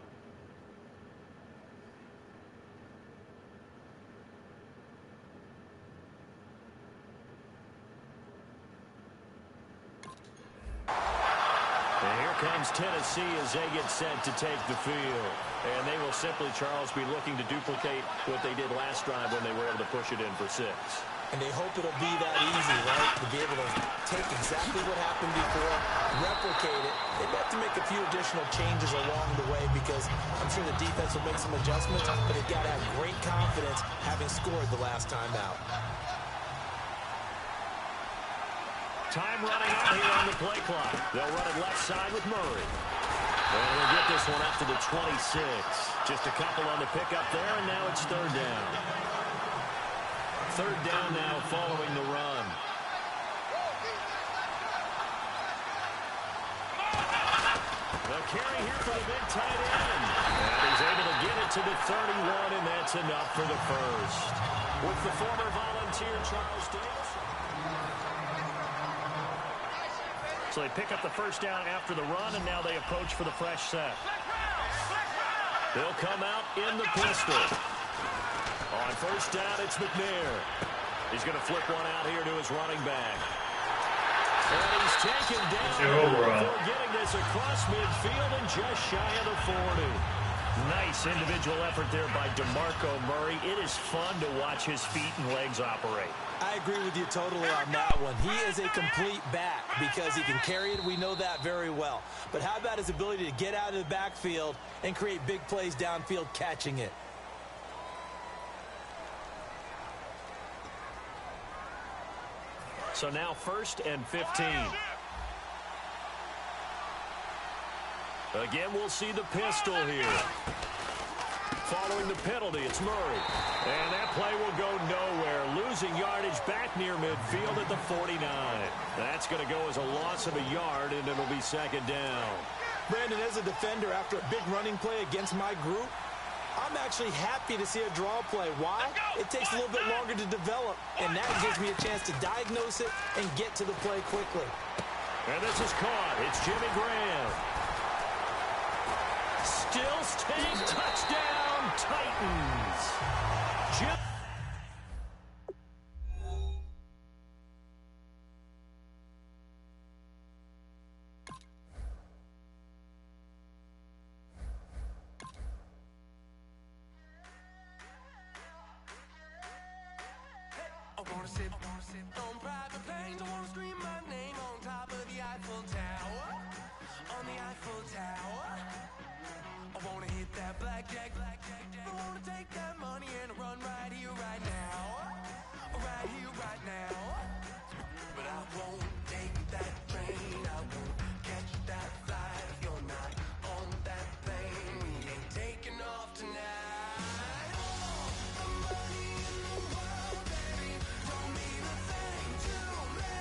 And here comes Tennessee as they get set to take the field. And they will simply, Charles, be looking to duplicate what they did last drive when they were able to push it in for 6. And they hope it'll be that easy, right? To be able to take exactly what happened before, replicate it. They'd have to make a few additional changes along the way because I'm sure the defense will make some adjustments, but they've got to have great confidence having scored the last time out. Time running out here on the play clock. They'll run it left side with Murray. And we'll get this one up to the 26. Just a couple on the pickup there, and now it's 3rd down. 3rd down now following the run. A carry here for the big tight end. And he's able to get it to the 31, and that's enough for the first. With the former Volunteer Charles Davis. So they pick up the first down after the run, and now they approach for the fresh set. They'll come out in the pistol. On first down, it's McNair. He's going to flip one out here to his running back. And he's taken down before getting this across midfield and just shy of the 40. Nice individual effort there by DeMarco Murray. It is fun to watch his feet and legs operate. I agree with you totally on that one. He is a complete back because he can carry it. We know that very well. But how about his ability to get out of the backfield and create big plays downfield catching it? So now 1st and 15. Again, we'll see the pistol here. Following the penalty, it's Murray. And that play will go nowhere. Losing yardage back near midfield at the 49. That's going to go as a loss of a yard, and it'll be 2nd down. Brandon, as a defender, after a big running play against my group, I'm actually happy to see a draw play. Why? It takes a little bit longer to develop, and that gives me a chance to diagnose it and get to the play quickly. And this is caught. It's Jimmy Graham. Still stays. Touchdown, Titans. Jim. I wanna sit on private planes. I wanna scream my name on top of the Eiffel Tower. On the Eiffel Tower. I wanna hit that blackjack. I wanna take that money and run right here, right now. Right here, right now. But I won't take that train. I won't catch that flight if you're not on that plane. We ain't taking off tonight. The money in the world, baby, don't mean a thing to me.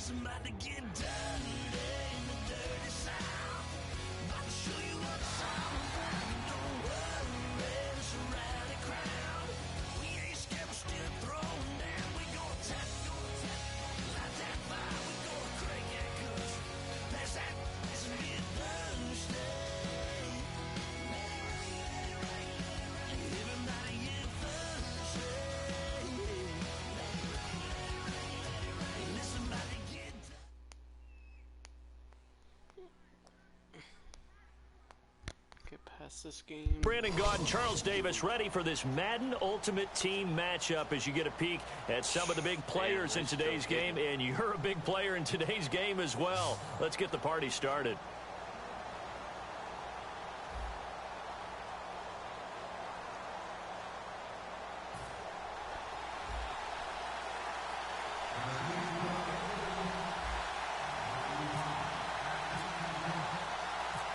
Listen, about to get dirty in the dirty south. About to show you what it's all about. Don't worry, it's a rowdy crowd. We ain't scared, we're still throwing down. We gonna tap, light that fire. We gonna crank that cuss. Pass that, it's a get Thursday. Everybody get Thursday. Listen, about to get Get past this game. Brandon Gaudin, Charles Davis ready for this Madden Ultimate Team matchup as you get a peek at some of the big players in today's game, and you're a big player in today's game as well. Let's get the party started.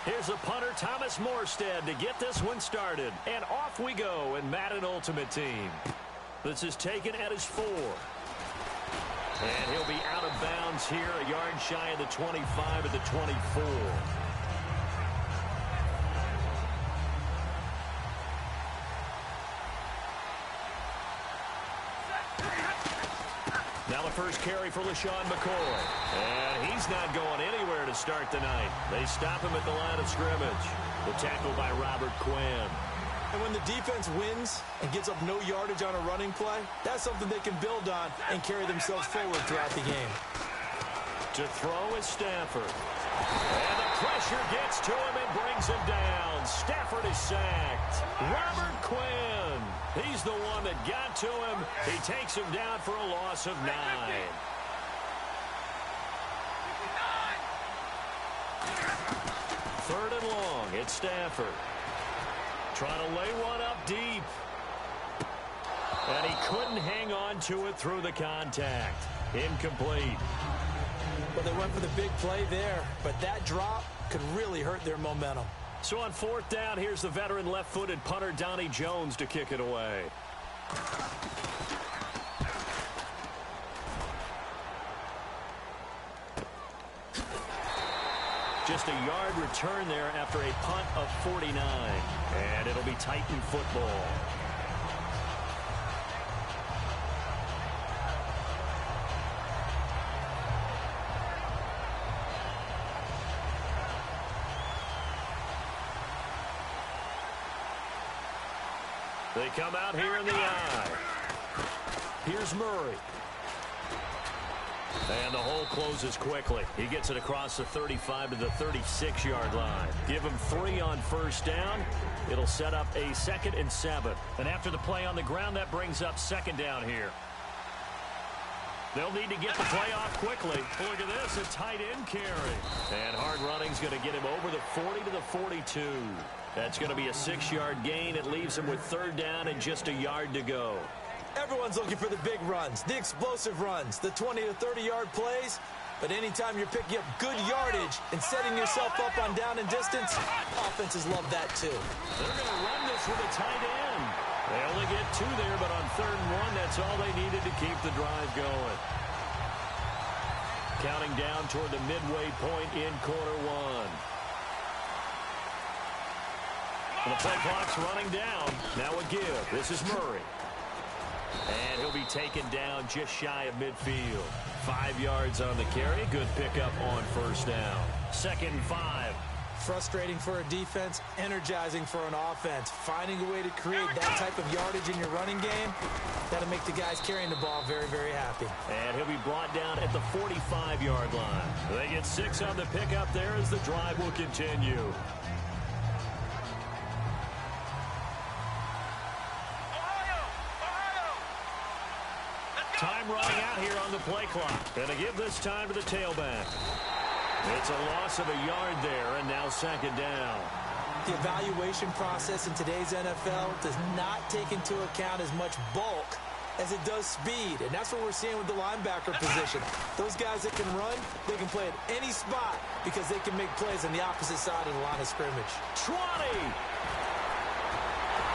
Here's a punter, Thomas Morstead, to get this one started. And off we go in Madden Ultimate Team. This is taken at his 4. And he'll be out of bounds here, a yard shy of the 25 at the 24. Now the first carry for LaShawn McCoy. And he's not going anywhere to start the night. They stop him at the line of scrimmage. The tackle by Robert Quinn. And when the defense wins and gets up no yardage on a running play, that's something they can build on and carry themselves forward throughout the game. To throw is Stafford. And the pressure gets to him and brings him down. Stafford is sacked. Robert Quinn. He's the one that got to him. He takes him down for a loss of 9. Third and long. It's Stafford. Trying to lay one up deep. And he couldn't hang on to it through the contact. Incomplete. Well, they went for the big play there, but that drop could really hurt their momentum. So on 4th down, here's the veteran left-footed punter Donnie Jones to kick it away. Just a yard return there after a punt of 49. And it'll be Titan football. They come out here in the eye. Here's Murray. And the hole closes quickly. He gets it across the 35 to the 36-yard line. Give him 3 on first down. It'll set up a 2nd and 7. And after the play on the ground, that brings up 2nd down here. They'll need to get the play off quickly. Look at this, a tight end carry. And hard running's going to get him over the 40 to the 42. That's going to be a 6-yard gain. It leaves him with 3rd down and just a yard to go. Everyone's looking for the big runs, the explosive runs, the 20 to 30-yard plays. But anytime you're picking up good yardage and setting yourself up on down and distance, offenses love that too. They're going to run this with a tight end. They only get 2 there, but on 3rd and 1, that's all they needed to keep the drive going. Counting down toward the midway point in quarter 1. The play clock's running down. Now a give. This is Murray. And he'll be taken down just shy of midfield. 5 yards on the carry. Good pickup on first down. 2nd and 5. Frustrating for a defense, energizing for an offense. Finding a way to create that type of yardage in your running game, that'll make the guys carrying the ball very, very happy. And he'll be brought down at the 45-yard line. They get 6 on the pickup there as the drive will continue. Time running out here on the play clock. And to give this time to the tailback. It's a loss of a yard there, and now 2nd down. The evaluation process in today's NFL does not take into account as much bulk as it does speed, and that's what we're seeing with the linebacker position. Those guys that can run, they can play at any spot because they can make plays on the opposite side of the line of scrimmage. 20!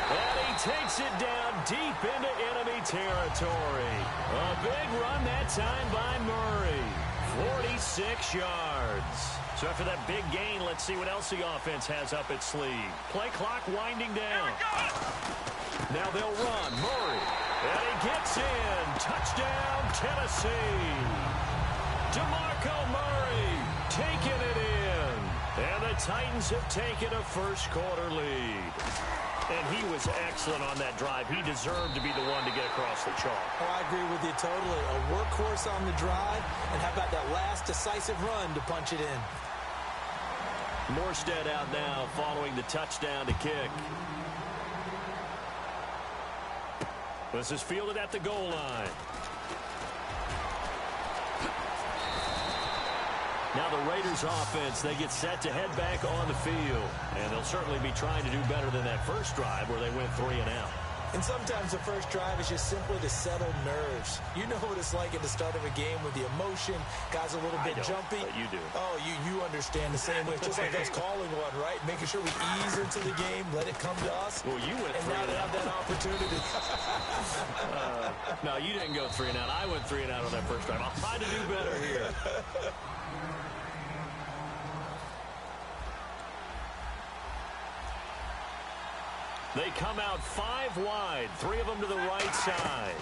And he takes it down deep into enemy territory. A big run that time by Murray. 6 yards. So after that big gain, let's see what else the offense has up its sleeve. Play clock winding down. Now they'll run. Murray. And he gets in. Touchdown, Tennessee. DeMarco Murray taking it in. And the Titans have taken a first-quarter lead. And he was excellent on that drive. He deserved to be the one to get across the chalk. Oh, I agree with you totally. A workhorse on the drive. And how about that last decisive run to punch it in? Morstead out now following the touchdown to kick. This is fielded at the goal line. Now the Raiders offense, they get set to head back on the field. And they'll certainly be trying to do better than that first drive where they went 3 and out. And sometimes the first drive is just simply to settle nerves. You know what it's like at the start of a game with the emotion. Guys a little bit jumpy. But you do. Oh, you understand the same way. Just like us calling one, right? Making sure we ease into the game, let it come to us. Well, you went 3 and now they have that opportunity. No, you didn't go 3 and out. I went 3 and out on that first drive. I'll try to do better here. They come out 5 wide, 3 of them to the right side.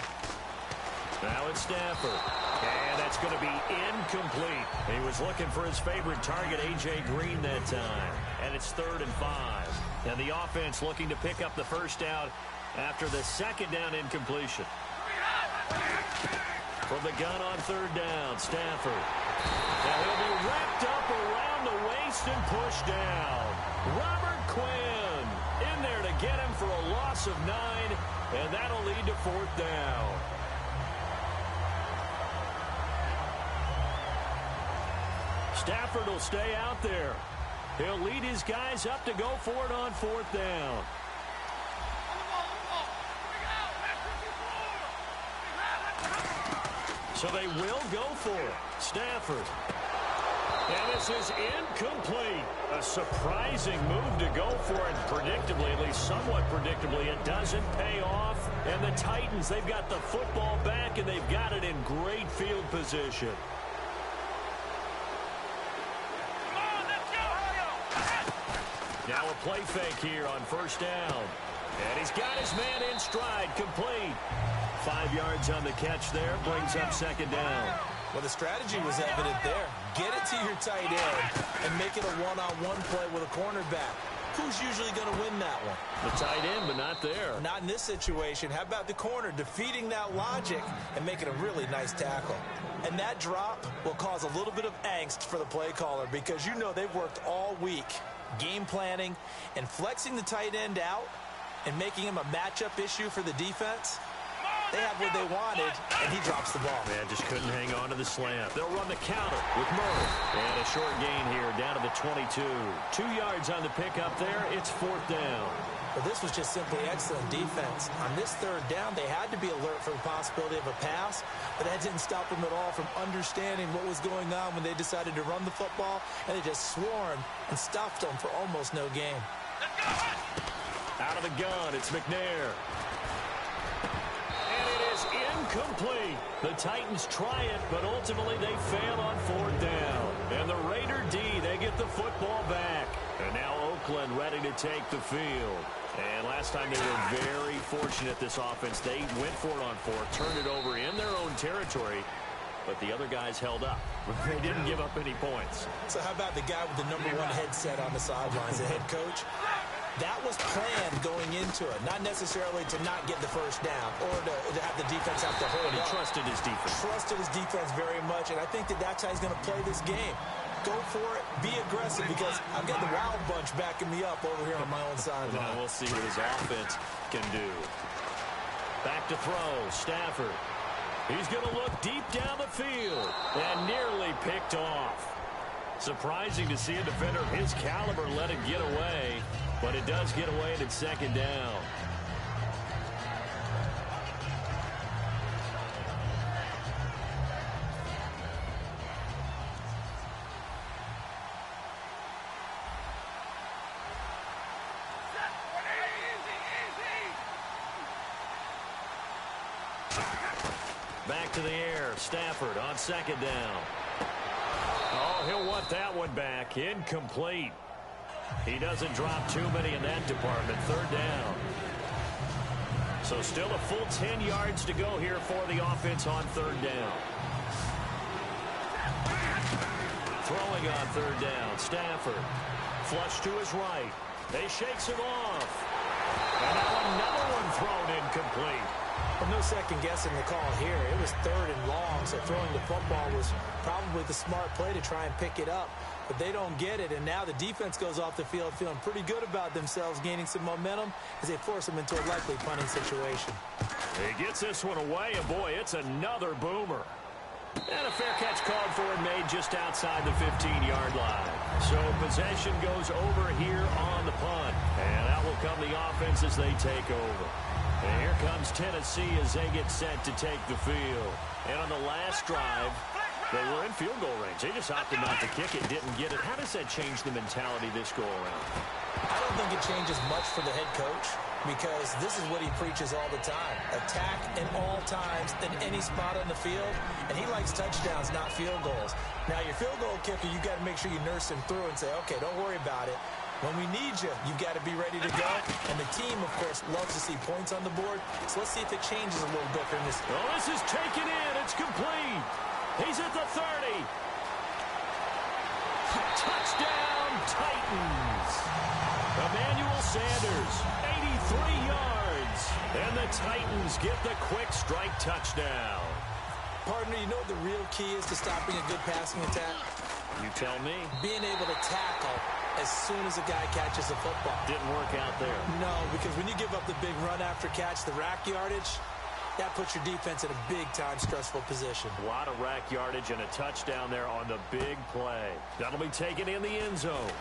Now it's Stafford. And that's going to be incomplete. He was looking for his favorite target, A.J. Green, that time. And it's 3rd and 5. And the offense looking to pick up the first down after the second down incompletion. From the gun on 3rd down, Stafford. Now he'll be wrapped up around the waist and pushed down. Robert Quinn in there to get him for a loss of 9, and that'll lead to 4th down. Stafford will stay out there. He'll lead his guys up to go for it on 4th down. So they will go for it. Stafford. And this is incomplete. A surprising move to go for it. Predictably, at least somewhat predictably, it doesn't pay off. And the Titans, they've got the football back, and they've got it in great field position. Now a play fake here on 1st down. And he's got his man in stride, complete. 5 yards on the catch there, brings up 2nd down. Well, the strategy was evident there. Get it to your tight end and make it a one-on-one play with a cornerback. Who's usually going to win that one? The tight end, but not there. Not in this situation. How about the corner defeating that logic and making a really nice tackle? And that drop will cause a little bit of angst for the play caller because you know they've worked all week game planning and flexing the tight end out and making him a matchup issue for the defense. They have what they wanted, and he drops the ball. Yeah, just couldn't hang on to the slant. They'll run the counter with Murray. And a short gain here down to the 22. 2 yards on the pickup there. It's 4th down. Well, this was just simply excellent defense. On this 3rd down, they had to be alert for the possibility of a pass, but that didn't stop them at all from understanding what was going on when they decided to run the football, and they just swarmed and stuffed them for almost no gain. Out of the gun, it's McNair. Incomplete. The Titans try it, but ultimately they fail on 4th down. And the Raider D, they get the football back. And now Oakland ready to take the field. And last time they were very fortunate, this offense. They went for it on 4th, turned it over in their own territory, but the other guys held up. They didn't give up any points. So how about the guy with the #1 headset on the sidelines, the head coach? That was planned going into it, not necessarily to not get the first down or to have the defense have to hold But he up. trusted his defense. Trusted his defense very much, and I think that's how he's going to play this game. Go for it, be aggressive, because I've got the Wild Bunch backing me up over here on my own sideline. Now we'll see what his offense can do. Back to throw, Stafford. He's going to look deep down the field and nearly picked off. Surprising to see a defender of his caliber let it get away, but it does get away and it's 2nd down. Back to the air, Stafford on 2nd down. Got that one back. Incomplete. He doesn't drop too many in that department. Third down. So still a full 10 yards to go here for the offense on third down. Throwing on third down. Stafford. Flush to his right. They shakes him off. And now another one thrown incomplete. Well, no second guessing the call here. It was third and long, so throwing the football was probably the smart play to try and pick it up. But they don't get it, and now the defense goes off the field feeling pretty good about themselves, gaining some momentum as they force them into a likely punting situation. He gets this one away, and boy, it's another boomer. And a fair catch called for and made just outside the 15-yard line. So possession goes over here on the punt. And out will come the offense as they take over. And here comes Tennessee as they get set to take the field. And on the last drive, they were in field goal range. They just opted not to kick it, didn't get it. How does that change the mentality this go around? I don't think it changes much for the head coach, because this is what he preaches all the time. Attack in all times in any spot on the field, and he likes touchdowns, not field goals. Now, your field goal kicker, you got to make sure you nurse him through and say, okay, don't worry about it. When we need you, you've got to be ready to go. And the team, of course, loves to see points on the board. So let's see if it changes a little bit from this. Well, this is taken in. It's complete. He's at the 30. Touchdown, Titans. Emmanuel Sanders, 83 yards. And the Titans get the quick strike touchdown. Partner, you know what the real key is to stopping a good passing attack? You tell me. Being able to tackle as soon as a guy catches the football. Didn't work out there. No, because when you give up the big run after catch, the rack yardage, that puts your defense in a big-time stressful position. A lot of rack yardage and a touchdown there on the big play. That'll be taken in the end zone.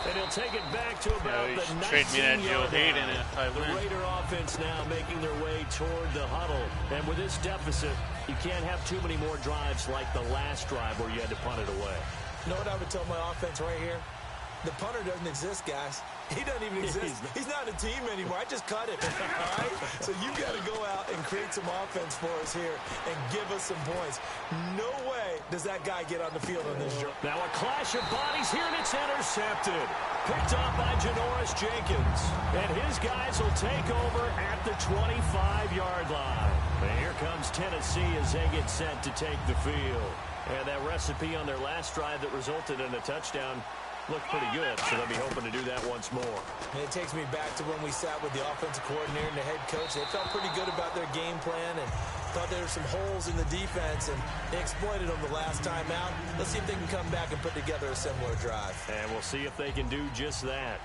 And he'll take it back to about the 19-yard line. The Raider offense now making their way toward the huddle. And with this deficit, you can't have too many more drives like the last drive where you had to punt it away. You know what I would tell my offense right here? The punter doesn't exist, guys. He doesn't even exist. He's not a team anymore. I just cut it. All right? So you've got to go out and create some offense for us here and give us some points. No way does that guy get on the field on this job. Now a clash of bodies here, and it's intercepted. Picked up by Janoris Jenkins. And his guys will take over at the 25-yard line. And here comes Tennessee as they get set to take the field. And that recipe on their last drive that resulted in a touchdown looked pretty good, so they'll be hoping to do that once more. And it takes me back to when we sat with the offensive coordinator and the head coach. They felt pretty good about their game plan and thought there were some holes in the defense, and they exploited them the last time out. Let's see if they can come back and put together a similar drive. And we'll see if they can do just that.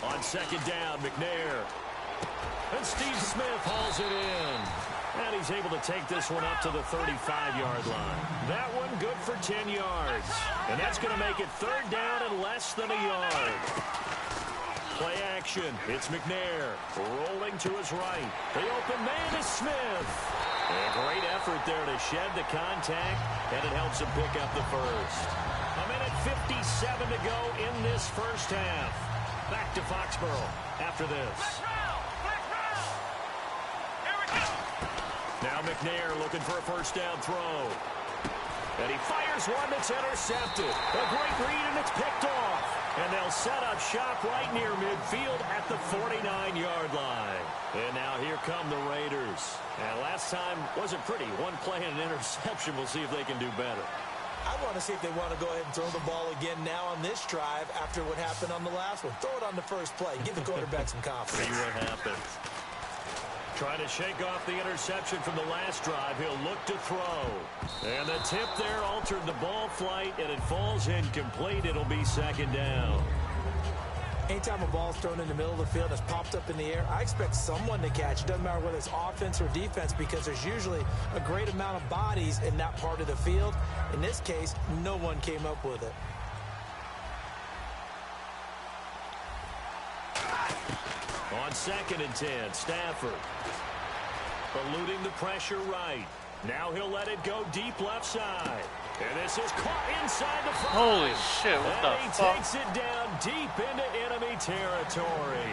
On second down, McNair. And Steve Smith hauls it in. And he's able to take this one up to the 35-yard line. That one good for 10 yards. And that's going to make it third down and less than a yard. Play action. It's McNair rolling to his right. The open man is Smith. And a great effort there to shed the contact, and it helps him pick up the first. A minute 57 to go in this first half. Back to Foxborough after this. Now McNair looking for a first down throw. And he fires one that's intercepted. A great read, and it's picked off. And they'll set up shop right near midfield at the 49-yard line. And now here come the Raiders. And last time wasn't pretty. One play and an interception. We'll see if they can do better. I want to see if they want to go ahead and throw the ball again now on this drive after what happened on the last one. Throw it on the first play. Give the quarterback some confidence. See what happens. Trying to shake off the interception from the last drive. He'll look to throw. And the tip there altered the ball flight, and it falls incomplete. It'll be second down. Anytime a ball's thrown in the middle of the field and it's popped up in the air, I expect someone to catch. It doesn't matter whether it's offense or defense, because there's usually a great amount of bodies in that part of the field. In this case, no one came up with it. On second and 10, Stafford eluding the pressure right. Now he'll let it go deep left side. And this is caught inside the 5. Holy shit, what the fuck? He takes it down deep into enemy territory.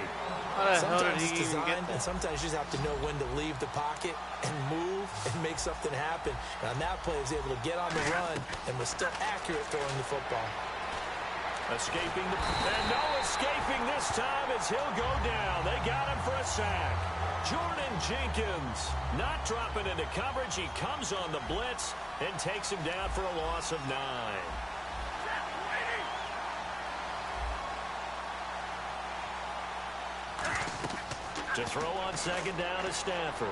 Sometimes it's designed, and sometimes you just have to know when to leave the pocket and move and make something happen. And on that play, he was able to get on the run and was still accurate throwing the football. Escaping, and no escaping this time as he'll go down. They got him for a sack. Jordan Jenkins not dropping into coverage. He comes on the blitz and takes him down for a loss of 9. To throw on second down is Stafford.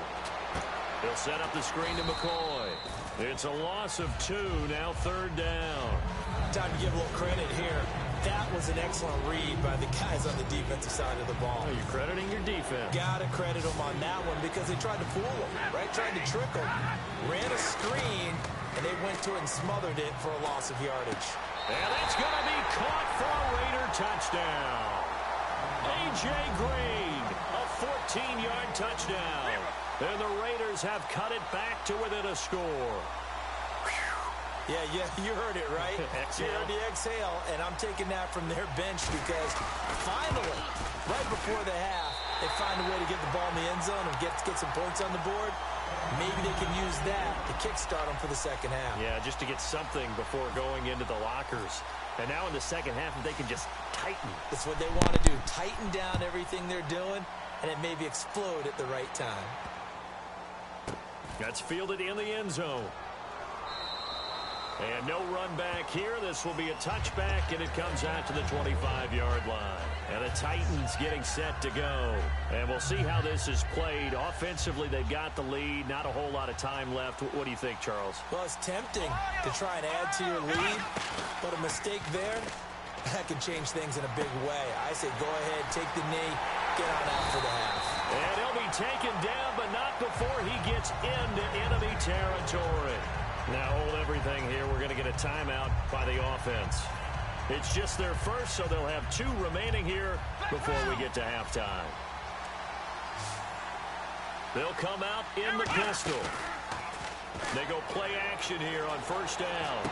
He'll set up the screen to McCoy. It's a loss of 2, now 3rd down. Time to give a little credit here. That was an excellent read by the guys on the defensive side of the ball. Oh, you're crediting your defense. Got to credit them on that one because they tried to fool them, right? Tried to trick them. Ran a screen, and they went to it and smothered it for a loss of yardage. And it's going to be caught for a Raider touchdown. A.J. Green, a 14-yard touchdown. And the Raiders have cut it back to within a score. Yeah, you heard it, right? You heard the exhale, and I'm taking that from their bench because finally, right before the half, they find a way to get the ball in the end zone and get some points on the board. Maybe they can use that to kickstart them for the second half. Yeah, just to get something before going into the lockers. And now in the second half, if they can just tighten. That's what they want to do. Tighten down everything they're doing, and it maybe explode at the right time. That's fielded in the end zone. And no run back here. This will be a touchback, and it comes out to the 25-yard line. And the Titans getting set to go. And we'll see how this is played. Offensively, they've got the lead. Not a whole lot of time left. What do you think, Charles? Well, it's tempting to try and add to your lead, but a mistake there, that can change things in a big way. I say go ahead, take the knee, get on out for the half. And he'll be taken down, but not before he gets into enemy territory. Now hold everything here. We're going to get a timeout by the offense. It's just their first, so they'll have 2 remaining here before we get to halftime. They'll come out in the pistol. They go play action here on first down.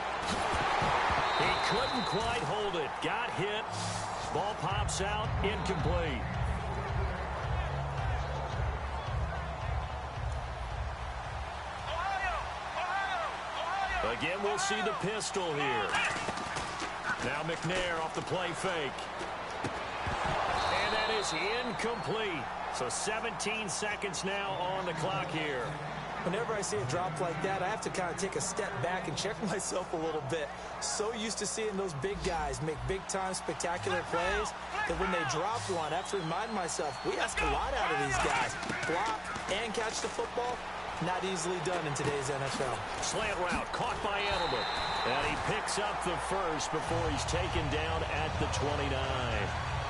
He couldn't quite hold it. Got hit. Ball pops out. Incomplete. Again, we'll see the pistol here. Now McNair off the play fake. And that is incomplete. So 17 seconds now on the clock here. Whenever I see a drop like that, I have to kind of take a step back and check myself a little bit. So used to seeing those big guys make big-time spectacular plays that when they drop one, I have to remind myself, we ask a lot out of these guys. Block and catch the football. Not easily done in today's NFL. Slant route caught by Edelman. And he picks up the first before he's taken down at the 29.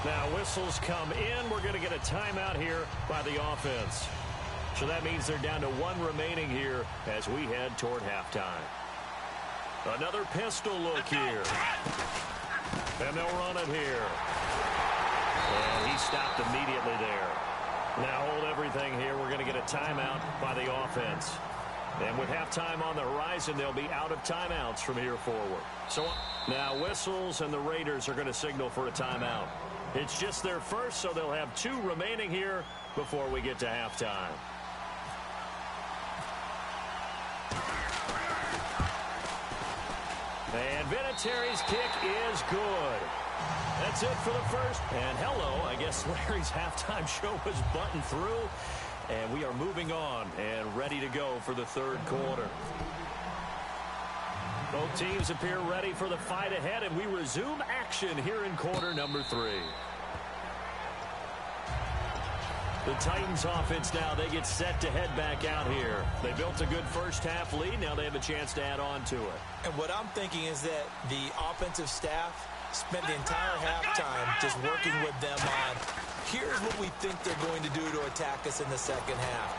Now whistles come in. We're going to get a timeout here by the offense. So that means they're down to 1 remaining here as we head toward halftime. Another pistol look here. And they'll run it here. And he stopped immediately there. Now hold everything here. We're going to get a timeout by the offense. And with halftime on the horizon, they'll be out of timeouts from here forward. So now whistles and the Raiders are going to signal for a timeout. It's just their first, so they'll have 2 remaining here before we get to halftime. And Vinatieri's kick is good. That's it for the first. And hello, I guess Larry's halftime show was buttoned through. And we are moving on and ready to go for the 3rd quarter. Both teams appear ready for the fight ahead, and we resume action here in quarter number 3. The Titans offense now, they get set to head back out here. They built a good first half lead. Now they have a chance to add on to it. And what I'm thinking is that the offensive staff spent the entire halftime just working with them on, here's what we think they're going to do to attack us in the second half.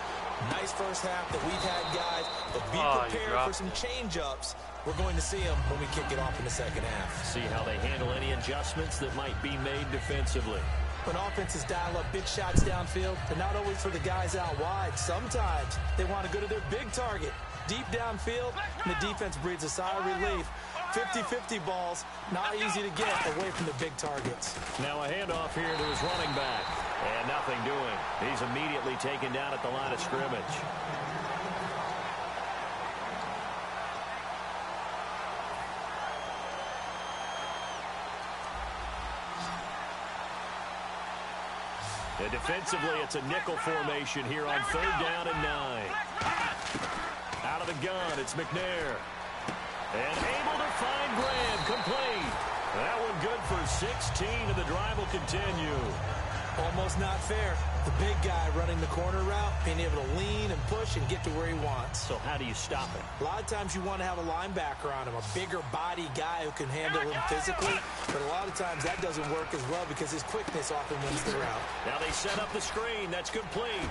Nice first half that we've had, guys, but be prepared for some change-ups. We're going to see them when we kick it off in the second half. See how they handle any adjustments that might be made defensively. When offenses dial up big shots downfield, they're not always for the guys out wide. Sometimes they want to go to their big target, deep downfield, and the defense breathes a sigh of relief. 50-50 balls, not easy to get away from the big targets. Now a handoff here to his running back. And nothing doing. He's immediately taken down at the line of scrimmage. And defensively, it's a nickel formation here on 3rd down and 9. Out of the gun, it's McNair. And able to find Graham, complete. That one good for 16, and the drive will continue. Almost not fair. The big guy running the corner route, being able to lean and push and get to where he wants. So how do you stop it? A lot of times you want to have a linebacker on him, a bigger body guy who can handle him physically. But a lot of times that doesn't work as well because his quickness often wins the route. Now they set up the screen. That's complete.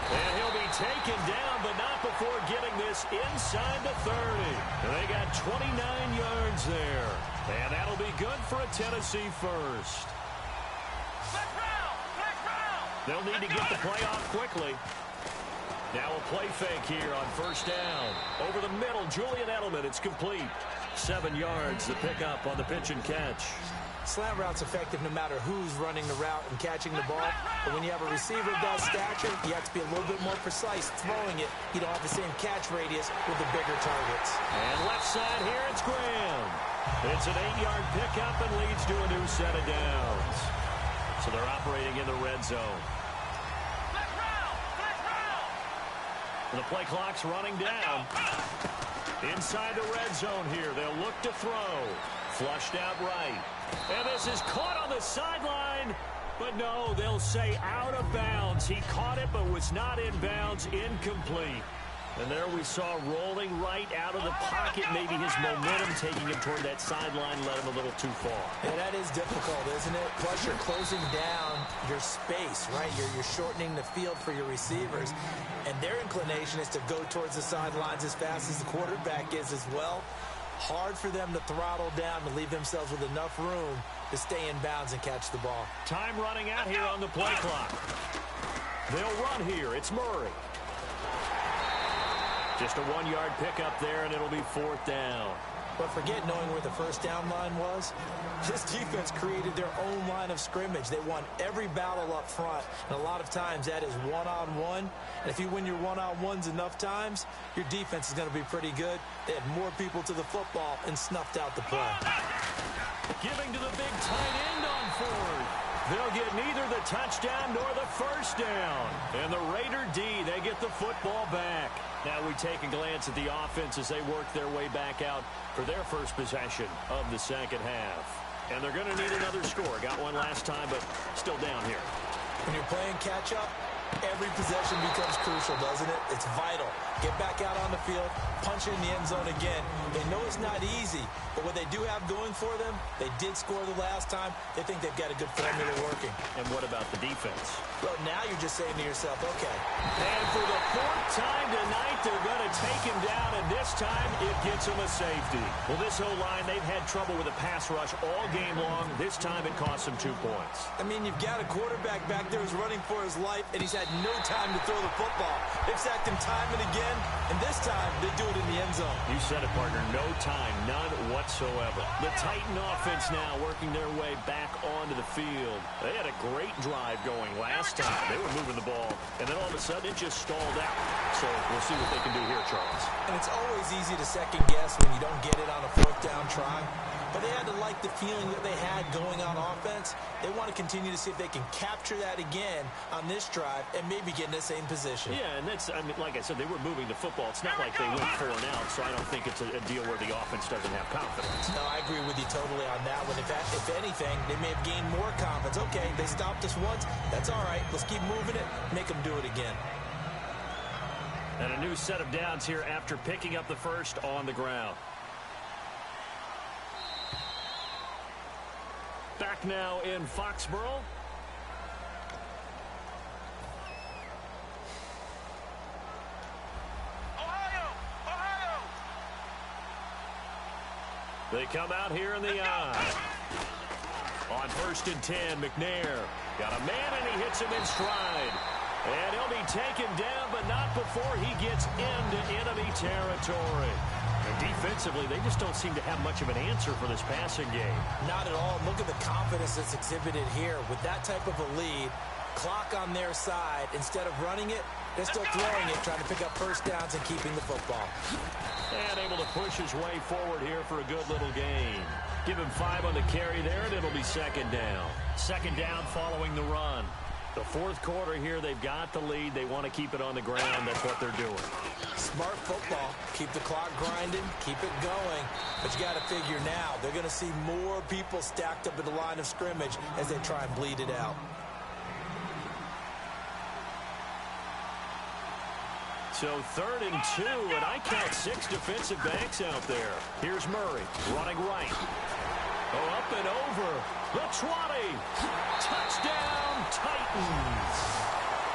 And he'll be taken down, but not before getting this inside the 30. And they got 29 yards there. And that'll be good for a Tennessee first. They'll need to get the play off quickly. Now a play fake here on 1st down. Over the middle, Julian Edelman. It's complete. 7 yards, the pickup on the pitch and catch. Slant route's effective no matter who's running the route and catching the ball. But when you have a receiver of that stature, you have to be a little bit more precise throwing it. You don't have the same catch radius with the bigger targets. And left side here, it's Graham. It's an 8-yard pickup and leads to a new set of downs. So they're operating in the red zone. And the play clock's running down. Inside the red zone here, they'll look to throw. Flushed out right. And this is caught on the sideline. But no, they'll say out of bounds. He caught it but was not in bounds. Incomplete. And there we saw rolling right out of the pocket. Maybe his momentum taking him toward that sideline led him a little too far. Yeah, that is difficult, isn't it? Plus, you're closing down your space, right? You're shortening the field for your receivers. And their inclination is to go towards the sidelines as fast as the quarterback is as well. Hard for them to throttle down and leave themselves with enough room to stay in bounds and catch the ball. Time running out here on the play clock. They'll run here. It's Murray. Just a 1-yard pickup there, and it'll be 4th down. But forget knowing where the first down line was. This defense created their own line of scrimmage. They won every battle up front, and a lot of times that is one-on-one. And if you win your one-on-ones enough times, your defense is going to be pretty good. They had more people to the football and snuffed out the play. Giving to the big tight end on 4th. They'll get neither the touchdown nor the first down. And the Raider D, they get the football back. Now we take a glance at the offense as they work their way back out for their first possession of the second half. And they're going to need another score. Got one last time, but still down here. When you're playing catch-up, every possession becomes crucial, doesn't it? It's vital. Get back out on the field, punch it in the end zone again. They know it's not easy, but what they do have going for them, they did score the last time. They think they've got a good formula working. And what about the defense? Well, now you're just saying to yourself, okay. And for the 4th time tonight, they're going to take him down, and this time it gets him a safety. Well, this O-line, they've had trouble with a pass rush all game long. This time it cost them 2 points. I mean, you've got a quarterback back there who's running for his life, and he's had no time to throw the football. They've sacked him time and again, and this time they do it in the end zone. You said it, partner. No time, none whatsoever. The Titan offense now working their way back onto the field. They had a great drive going last time. They were moving the ball, and then all of a sudden it just stalled out. So we'll see what they can do here, Charles. And it's always easy to second guess when you don't get it on a 4th down try. But they had to like the feeling that they had going on offense. They want to continue to see if they can capture that again on this drive and maybe get in the same position. Yeah, and that's, I mean, like I said, they were moving the football. It's not like they went 4 and out, so I don't think it's a deal where the offense doesn't have confidence. No, I agree with you totally on that one. If anything, they may have gained more confidence. Okay, they stopped us once. That's all right. Let's keep moving it. Make them do it again. And a new set of downs here after picking up the first on the ground. Back now in Foxborough. Ohio! They come out here in the eye. On 1st and 10, McNair got a man and he hits him in stride. And he'll be taken down, but not before he gets into enemy territory. And defensively, they just don't seem to have much of an answer for this passing game. Not at all. Look at the confidence that's exhibited here. With that type of a lead, clock on their side, instead of running it, they're still throwing it, trying to pick up first downs and keeping the football. And able to push his way forward here for a good little gain. Give him 5 on the carry there, and it'll be second down. Second down following the run. The fourth quarter here, they've got the lead. They want to keep it on the ground. That's what they're doing. Smart football. Keep the clock grinding. Keep it going. But you got to figure now, they're going to see more people stacked up at the line of scrimmage as they try and bleed it out. So 3rd and 2, and I count 6 defensive backs out there. Here's Murray running right. Oh, up and over. The 20. Touchdown, Titans.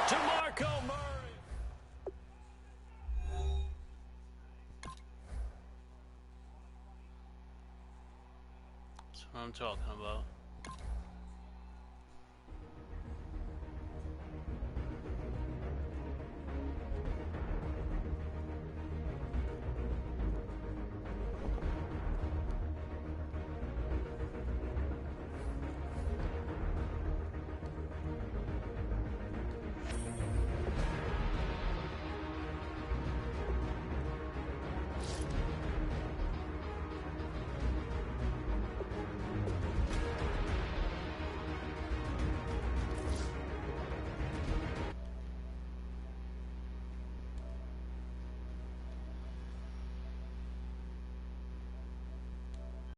DeMarco Murray. That's what I'm talking about.